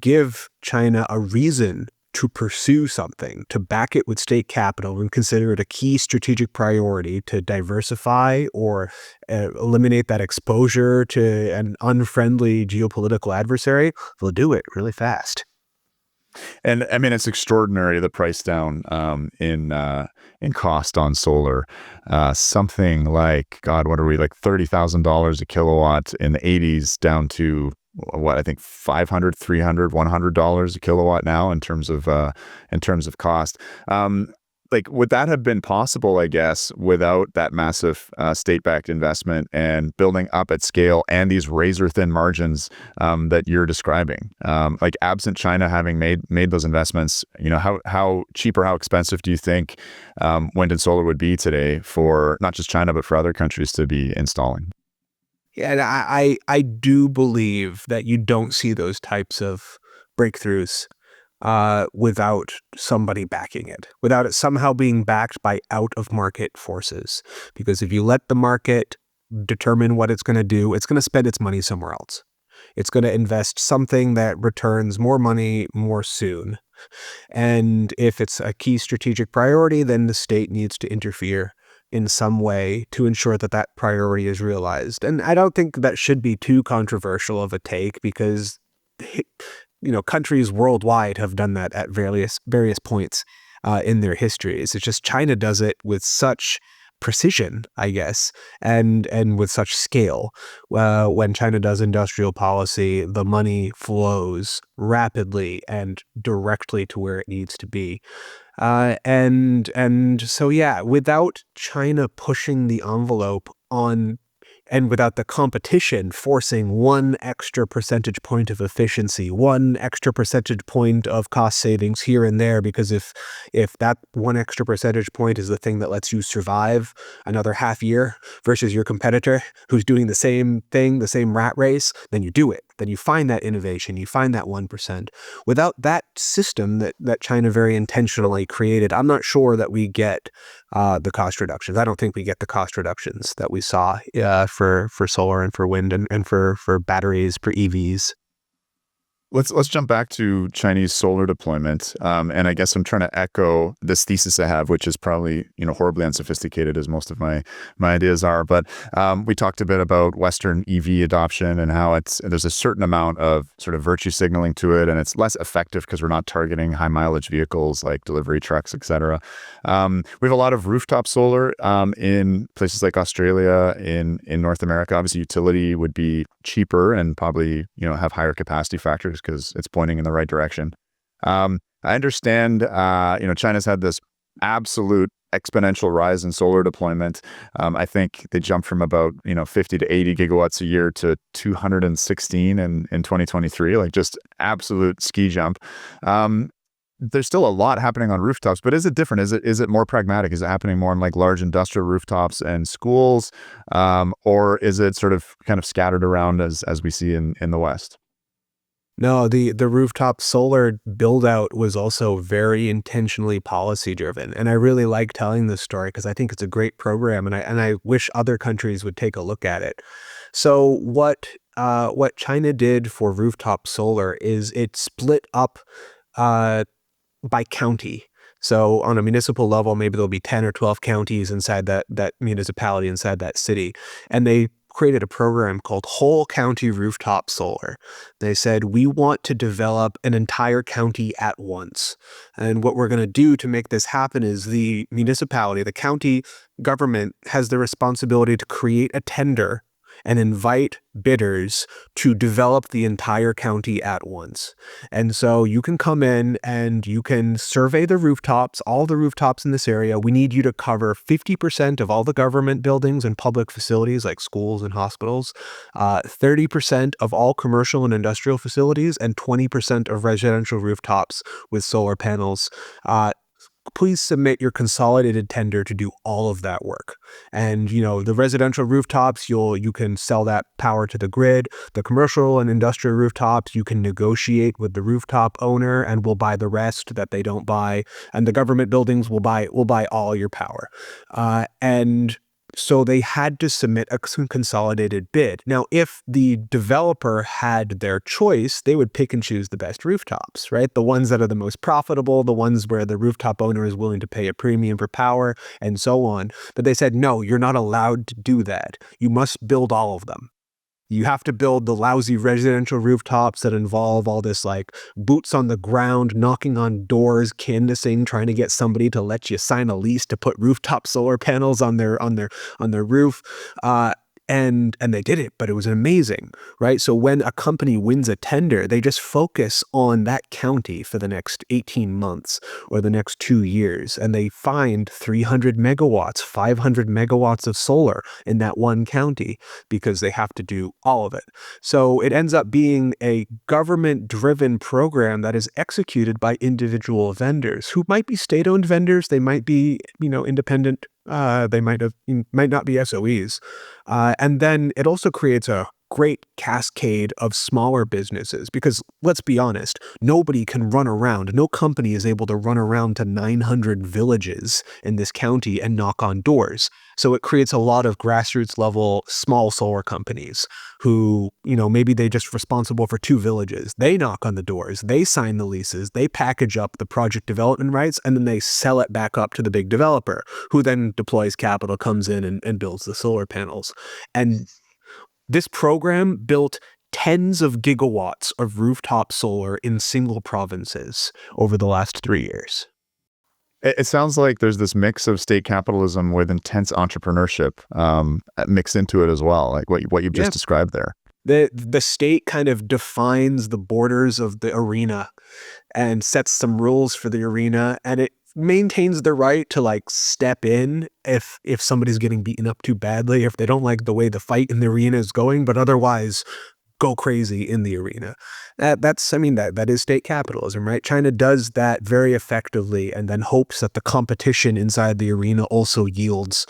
give China a reason to pursue something, to back it with state capital and consider it a key strategic priority to diversify or eliminate that exposure to an unfriendly geopolitical adversary, they'll do it really fast. And I mean, it's extraordinary, the price down in cost on solar. Something like, God, what are we, like $30,000 a kilowatt in the 80s down to what I think $500, $300, $100 a kilowatt now in terms of cost. Like, would that have been possible, I guess, without that massive state-backed investment and building up at scale and these razor-thin margins that you're describing? Like, absent China having made those investments, how cheap or how expensive do you think wind and solar would be today for not just China but for other countries to be installing? Yeah, and I do believe that you don't see those types of breakthroughs without somebody backing it, without it somehow being backed by out-of-market forces. Because if you let the market determine what it's going to do, it's going to spend its money somewhere else. It's going to invest something that returns more money more soon. And if it's a key strategic priority, then the state needs to interfere in some way to ensure that that priority is realized. And I don't think that should be too controversial of a take, because countries worldwide have done that at various points in their histories. It's just China does it with such precision, I guess, and with such scale. When China does industrial policy, the money flows rapidly and directly to where it needs to be. And so, yeah, without China pushing the envelope on, and without the competition forcing one extra percentage point of efficiency, one extra percentage point of cost savings here and there, because if that one extra percentage point is the thing that lets you survive another half year versus your competitor who's doing the same thing, the same rat race, then you do it. then you find that innovation, you find that 1%. Without that system that China very intentionally created, I'm not sure that we get the cost reductions. I don't think we get the cost reductions that we saw for solar and for wind and for batteries, for EVs. Let's jump back to Chinese solar deployment, and I guess I'm trying to echo this thesis I have, which is probably horribly unsophisticated as most of my ideas are. But we talked a bit about Western EV adoption and how there's a certain amount of sort of virtue signaling to it, and it's less effective because we're not targeting high mileage vehicles like delivery trucks, etc. We have a lot of rooftop solar in places like Australia, in North America. Obviously, utility would be cheaper and probably have higher capacity factors because it's pointing in the right direction. I understand, China's had this absolute exponential rise in solar deployment. I think they jumped from about 50 to 80 gigawatts a year to 216 in 2023, like just absolute ski jump. There's still a lot happening on rooftops, but is it different? Is it more pragmatic? Is it happening more on like large industrial rooftops and schools, or is it sort of kind of scattered around as we see in the West? No, the rooftop solar build out was also very intentionally policy driven. And I really like telling this story because I think it's a great program and I wish other countries would take a look at it. So what China did for rooftop solar is it split up uh, by county. So on a municipal level, maybe there'll be 10 or 12 counties inside that municipality, inside that city. And they created a program called Whole County Rooftop Solar. They said, we want to develop an entire county at once. And what we're going to do to make this happen is the municipality, the county government, has the responsibility to create a tender and invite bidders to develop the entire county at once. And so you can come in and you can survey the rooftops, all the rooftops in this area. We need you to cover 50% of all the government buildings and public facilities like schools and hospitals, 30% of all commercial and industrial facilities, and 20% of residential rooftops with solar panels. Please submit your consolidated tender to do all of that work. And, the residential rooftops, you can sell that power to the grid. The commercial and industrial rooftops, you can negotiate with the rooftop owner and we'll buy the rest that they don't buy. And the government buildings will buy all your power. And so they had to submit a consolidated bid. Now, if the developer had their choice, they would pick and choose the best rooftops, right? The ones that are the most profitable, the ones where the rooftop owner is willing to pay a premium for power, and so on. But they said, no, you're not allowed to do that. You must build all of them. You have to build the lousy residential rooftops that involve all this like boots on the ground, knocking on doors, canvassing, trying to get somebody to let you sign a lease to put rooftop solar panels on their roof. And they did it, but it was amazing, right? So when a company wins a tender, they just focus on that county for the next 18 months or the next 2 years, and they find 300 megawatts, 500 megawatts of solar in that one county because they have to do all of it. So it ends up being a government-driven program that is executed by individual vendors who might be state-owned vendors, they might be, independent. They might not be SOEs. And then it also creates a great cascade of smaller businesses because let's be honest, nobody can run around. No company is able to run around to 900 villages in this county and knock on doors. So it creates a lot of grassroots level small solar companies who, maybe they're just responsible for 2 villages. They knock on the doors, they sign the leases, they package up the project development rights, and then they sell it back up to the big developer who then deploys capital, comes in and builds the solar panels. And this program built tens of gigawatts of rooftop solar in single provinces over the last 3 years. It sounds like there's this mix of state capitalism with intense entrepreneurship mixed into it as well, like what you've Yeah. just described there. The state kind of defines the borders of the arena and sets some rules for the arena, and it maintains the right to like step in if somebody's getting beaten up too badly, if they don't like the way the fight in the arena is going, but otherwise go crazy in the arena. That is state capitalism, right? China does that very effectively and then hopes that the competition inside the arena also yields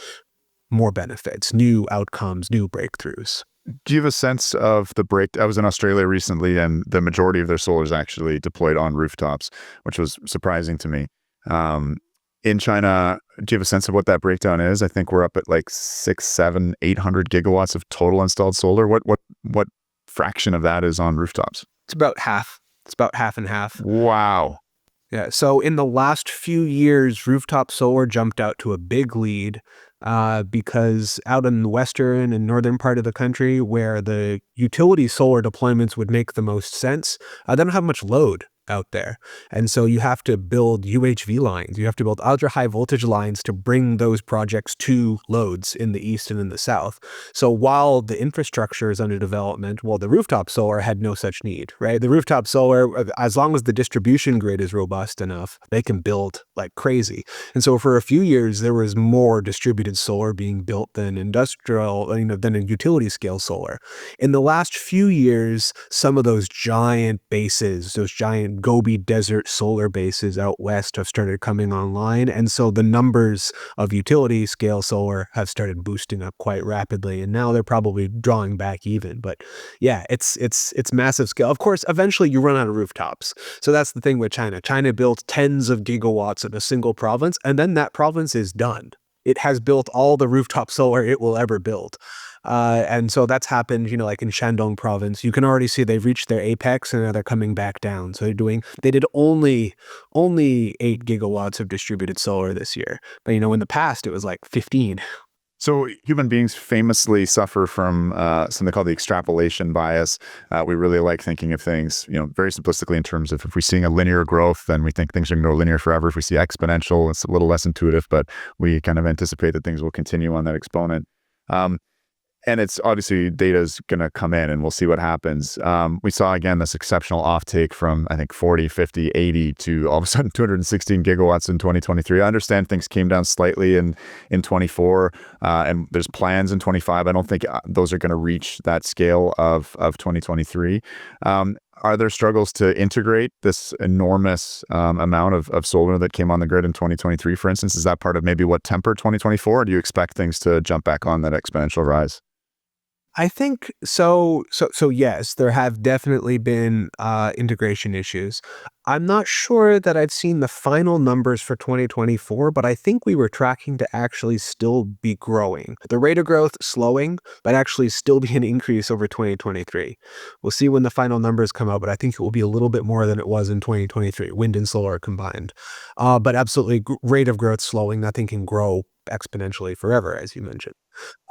more benefits, new outcomes, new breakthroughs. Do you have a sense of the break? I was in Australia recently, and the majority of their solar is actually deployed on rooftops, which was surprising to me. Um, in China, do you have a sense of what that breakdown is? I think we're up at like 6, 7, 800 gigawatts of total installed solar. What fraction of that is on rooftops? It's about half. It's about half and half. Wow. Yeah. So in the last few years, rooftop solar jumped out to a big lead because out in the western and northern part of the country, where the utility solar deployments would make the most sense, they don't have much load out there. And so you have to build UHV lines. You have to build ultra high voltage lines to bring those projects to loads in the east and in the south. So while the infrastructure is under development, well, the rooftop solar had no such need, right? The rooftop solar, as long as the distribution grid is robust enough, they can build like crazy. And so for a few years, there was more distributed solar being built than industrial, than a utility scale solar. In the last few years, some of those giant bases, those giant Gobi Desert solar bases out west have started coming online. And so the numbers of utility scale solar have started boosting up quite rapidly. And now they're probably drawing back even. But yeah, it's massive scale. Of course, eventually you run out of rooftops. So that's the thing with China. China built tens of gigawatts in a single province, and then that province is done. It has built all the rooftop solar it will ever build. And so that's happened, like in Shandong province. You can already see they've reached their apex and now they're coming back down. So they did only 8 gigawatts of distributed solar this year. But, in the past, it was like 15. So human beings famously suffer from something called the extrapolation bias. We really like thinking of things, very simplistically in terms of if we're seeing a linear growth, then we think things are going to go linear forever. If we see exponential, it's a little less intuitive, but we kind of anticipate that things will continue on that exponent. And it's obviously data is going to come in and we'll see what happens. We saw, again, this exceptional offtake from, I think, 40, 50, 80 to all of a sudden 216 gigawatts in 2023. I understand things came down slightly in 24 and there's plans in 25. I don't think those are going to reach that scale of 2023. Are there struggles to integrate this enormous amount of solar that came on the grid in 2023, for instance? Is that part of maybe what tempered 2024? Or do you expect things to jump back on that exponential rise? I think so. So yes, there have definitely been integration issues. I'm not sure that I've seen the final numbers for 2024, but I think we were tracking to actually still be growing. The rate of growth slowing, but actually still be an increase over 2023. We'll see when the final numbers come out, but I think it will be a little bit more than it was in 2023, wind and solar combined. But absolutely, rate of growth slowing. Nothing can grow exponentially forever, as you mentioned.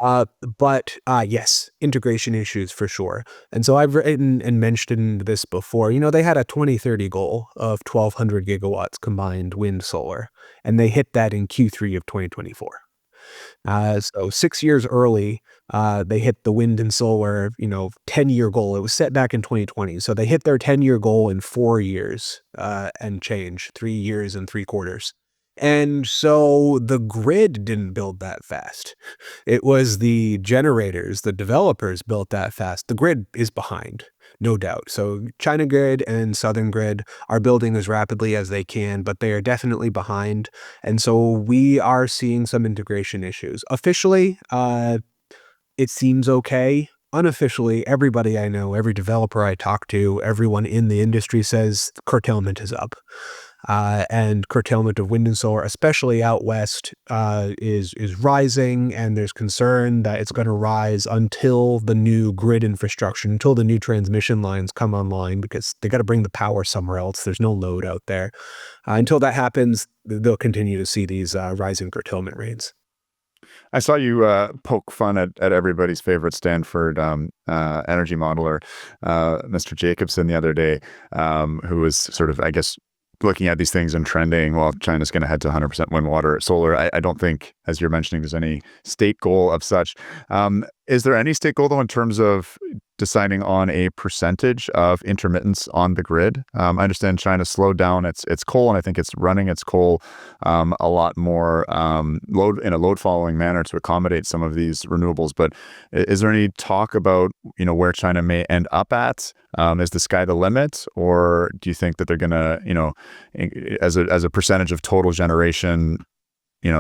But yes, integration issues for sure. And so I've written and mentioned this before. They had a 2030 goal of 1,200 gigawatts combined wind solar, and they hit that in Q3 of 2024. So 6 years early, they hit the wind and solar, 10-year goal. It was set back in 2020. So they hit their 10-year goal in 4 years and change, 3 years and 3 quarters. And so the grid didn't build that fast. It was the generators, the developers built that fast. The grid is behind, no doubt. So China Grid and Southern Grid are building as rapidly as they can, but they are definitely behind. And so we are seeing some integration issues. Officially, it seems okay. Unofficially, everybody I know, every developer I talk to, everyone in the industry says curtailment is up. And curtailment of wind and solar, especially out west, is rising, and there's concern that it's going to rise until the new grid infrastructure, until the new transmission lines come online, because they got to bring the power somewhere else. There's no load out there. Until that happens, they'll continue to see these rising curtailment rates. I saw you poke fun at everybody's favorite Stanford energy modeler, Mr. Jacobson, the other day, who was sort of, I guess, looking at these things and trending, well, China's going to head to 100% wind, water, solar. I don't think, as you're mentioning, there's any state goal of such. Is there any state goal, though, in terms of deciding on a percentage of intermittence on the grid? I understand China slowed down its coal, and I think it's running its coal a lot more in a load following manner to accommodate some of these renewables. But is there any talk about where China may end up at? Is the sky the limit, or do you think that they're going to as a percentage of total generation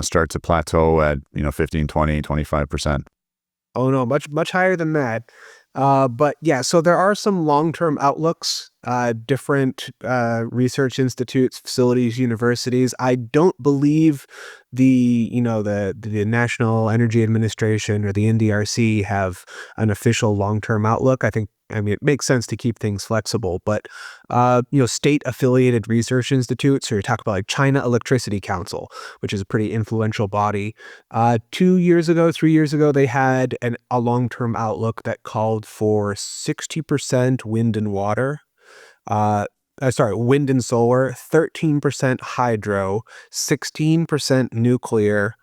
start to plateau at 15, 20, 25%? Oh no, much higher than that. But yeah, so there are some long-term outlooks, different research institutes, facilities, universities. I don't believe the National Energy Administration or the NDRC have an official long-term outlook. I mean, it makes sense to keep things flexible, but state-affiliated research institutes, or you talk about like China Electricity Council, which is a pretty influential body. 2 years ago, 3 years ago, they had a long-term outlook that called for 60% wind and water. Uh, Wind and solar, 13% hydro, 16% nuclear,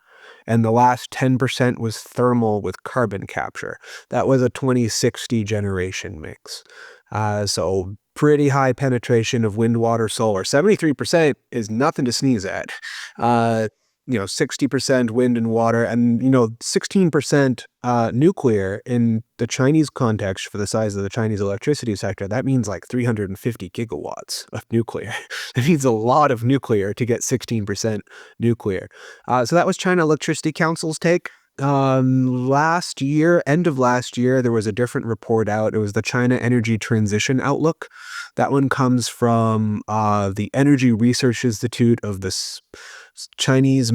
and the last 10% was thermal with carbon capture. That was a 2060 generation mix. So pretty high penetration of wind, water, solar. 73% is nothing to sneeze at. Uh, 60% wind and water, and 16% nuclear in the Chinese context for the size of the Chinese electricity sector. That means like 350 gigawatts of nuclear. It means a lot of nuclear to get 16% nuclear. So that was China Electricity Council's take. Last year, end of last year, there was a different report out. It was the China Energy Transition Outlook. That one comes from the Energy Research Institute of the Chinese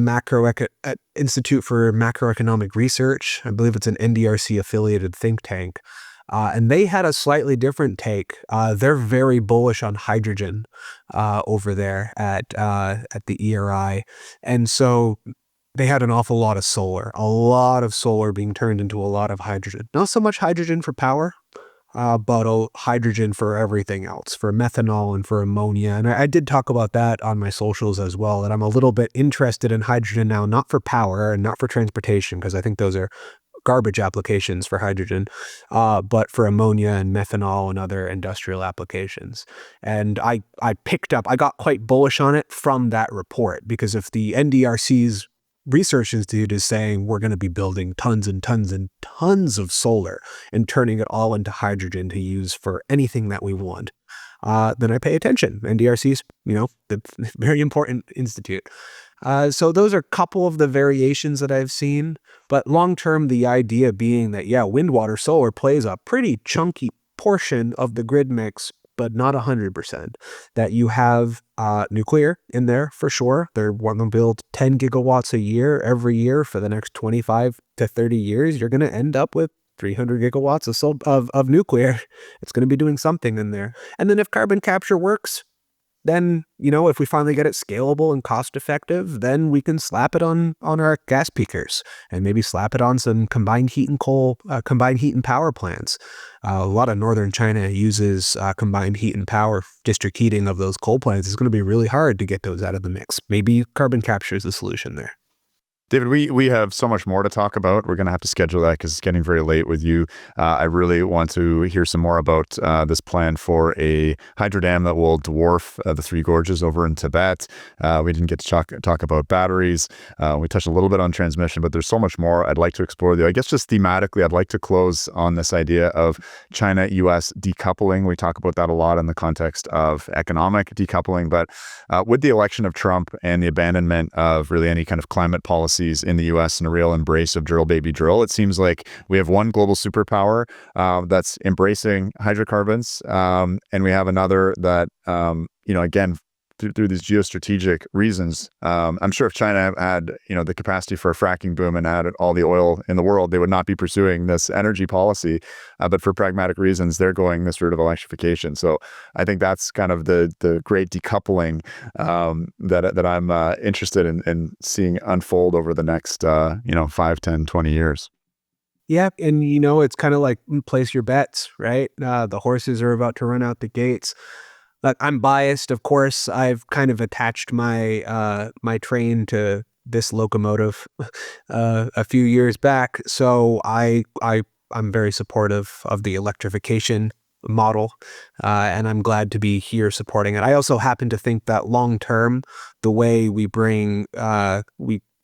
Institute for Macroeconomic Research. I believe it's an NDRC affiliated think tank. And they had a slightly different take. They're very bullish on hydrogen over there at the ERI. And so they had an awful lot of solar, a lot of solar being turned into a lot of hydrogen. Not so much hydrogen for power, but hydrogen for everything else, for methanol and for ammonia. And I did talk about that on my socials as well, that I'm a little bit interested in hydrogen now, not for power and not for transportation, because I think those are garbage applications for hydrogen, but for ammonia and methanol and other industrial applications. And I got quite bullish on it from that report, because if the NDRC's Research Institute is saying we're going to be building tons and tons and tons of solar and turning it all into hydrogen to use for anything that we want, then I pay attention. NDRC's, the very important institute. So those are a couple of the variations that I've seen. But long term, the idea being that, yeah, wind, water, solar plays a pretty chunky portion of the grid mix, but not 100%. That you have nuclear in there for sure. They're wanting to build 10 gigawatts a year every year for the next 25 to 30 years. You're going to end up with 300 gigawatts of nuclear. It's going to be doing something in there. And then if carbon capture works, then, if we finally get it scalable and cost effective, then we can slap it on our gas peakers and maybe slap it on some combined heat and power plants. A lot of northern China uses combined heat and power. District heating of those coal plants is going to be really hard to get those out of the mix. Maybe carbon capture is the solution there. David, we have so much more to talk about. We're going to have to schedule that because it's getting very late with you. I really want to hear some more about this plan for a hydro dam that will dwarf the Three Gorges over in Tibet. We didn't get to talk about batteries. We touched a little bit on transmission, but there's so much more I'd like to explore with you. I guess just thematically, I'd like to close on this idea of China-US decoupling. We talk about that a lot in the context of economic decoupling, but with the election of Trump and the abandonment of really any kind of climate policy in the U.S. and a real embrace of drill, baby, drill. It seems like we have one global superpower that's embracing hydrocarbons, and we have another that, again, through these geostrategic reasons. I'm sure if China had, the capacity for a fracking boom and had all the oil in the world, they would not be pursuing this energy policy. But for pragmatic reasons, they're going this route of electrification. So I think that's kind of the great decoupling that I'm interested in seeing unfold over the next, 5, 10, 20 years. Yeah, and it's kind of like place your bets, right? The horses are about to run out the gates. Look, I'm biased, of course. I've kind of attached my my train to this locomotive a few years back, so I'm very supportive of the electrification model, and I'm glad to be here supporting it. I also happen to think that long term, the way we bring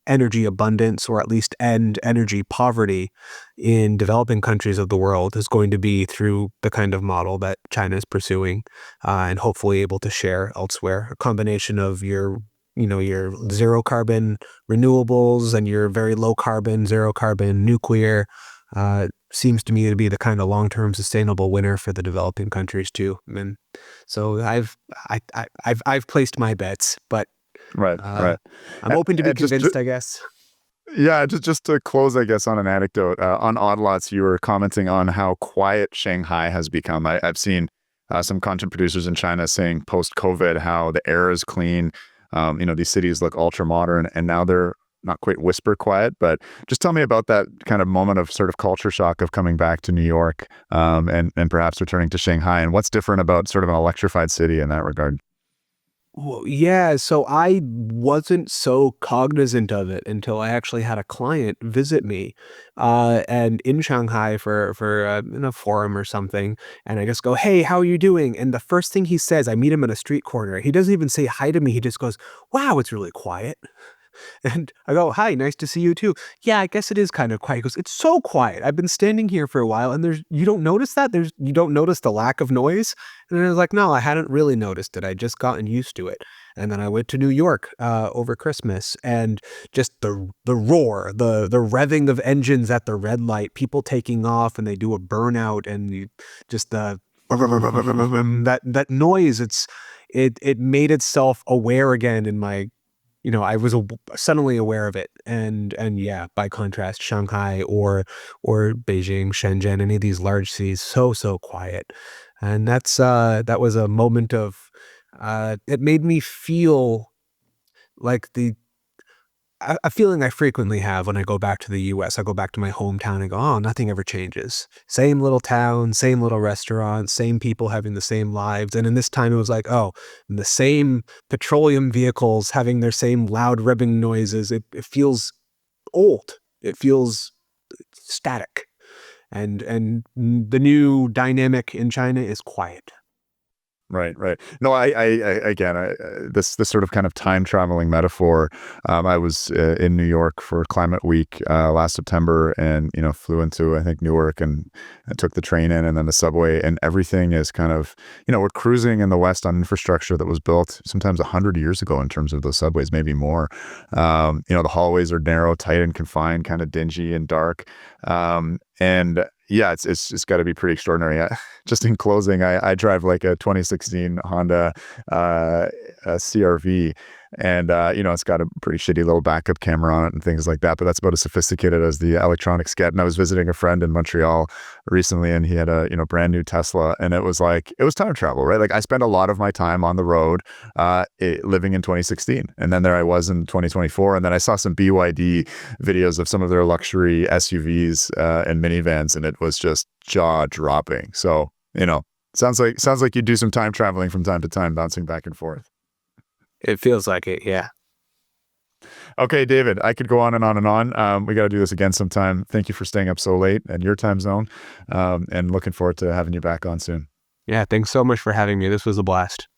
energy abundance, or at least end energy poverty in developing countries of the world, is going to be through the kind of model that China is pursuing, and hopefully able to share elsewhere. A combination of your zero carbon renewables and your very low carbon, zero carbon nuclear, seems to me to be the kind of long-term sustainable winner for the developing countries too. And so I've placed my bets, but Right, uh, right. I'm open to be And convinced, I guess. yeah, just to close, I guess, on an anecdote, on Odd Lots, you were commenting on how quiet Shanghai has become. I've seen some content producers in China saying post-COVID how the air is clean. These cities look ultra modern, and now they're not quite whisper quiet. But just tell me about that kind of moment of sort of culture shock of coming back to New York, and perhaps returning to Shanghai, and what's different about sort of an electrified city in that regard. Well, yeah, so I wasn't so cognizant of it until I actually had a client visit me, and in Shanghai for in a forum or something, and I just go, "Hey, how are you doing?" And the first thing he says, I meet him in a street corner. He doesn't even say hi to me. He just goes, "Wow, it's really quiet." And I go, "Hi, nice to see you too." "Yeah, I guess it is kind of quiet." He goes, "It's so quiet. I've been standing here for a while and you don't notice that? You don't notice the lack of noise?" And I was like, "No, I hadn't really noticed it. I just gotten used to it." And then I went to New York over Christmas and just the roar, the revving of engines at the red light, people taking off and they do a burnout and just the that noise, it made itself aware again in my I was suddenly aware of it, and yeah, by contrast, Shanghai or Beijing, Shenzhen, any of these large cities, so quiet, and that was a moment of, it made me feel like a feeling I frequently have when I go back to the US. I go back to my hometown and go, "Oh, nothing ever changes. Same little town, same little restaurant, same people having the same lives." And in this time, it was like, oh, the same petroleum vehicles having their same loud revving noises. It feels old. It feels static. And the new dynamic in China is quiet. Right, right. No, again, this sort of kind of time traveling metaphor. I was in New York for Climate Week last September, and flew into I think Newark, and I took the train in, and then the subway, and everything is kind of we're cruising in the West on infrastructure that was built sometimes 100 years ago in terms of those subways, maybe more. The hallways are narrow, tight, and confined, kind of dingy and dark. And yeah, it's got to be pretty extraordinary. Just in closing, I drive like a 2016 Honda CRV, and it's got a pretty shitty little backup camera on it and things like that. But that's about as sophisticated as the electronics get. And I was visiting a friend in Montreal recently, and he had a brand new Tesla, and it was time travel, right? Like I spent a lot of my time on the road, living in 2016, and then there I was in 2024, and then I saw some BYD videos of some of their luxury SUVs and minivans, and it was just jaw dropping. So sounds like you do some time traveling from time to time, bouncing back and forth. It feels like it, yeah. Okay, David, I could go on and on and on. We got to do this again sometime. Thank you for staying up so late and your time zone, and looking forward to having you back on soon. Yeah, thanks so much for having me. This was a blast.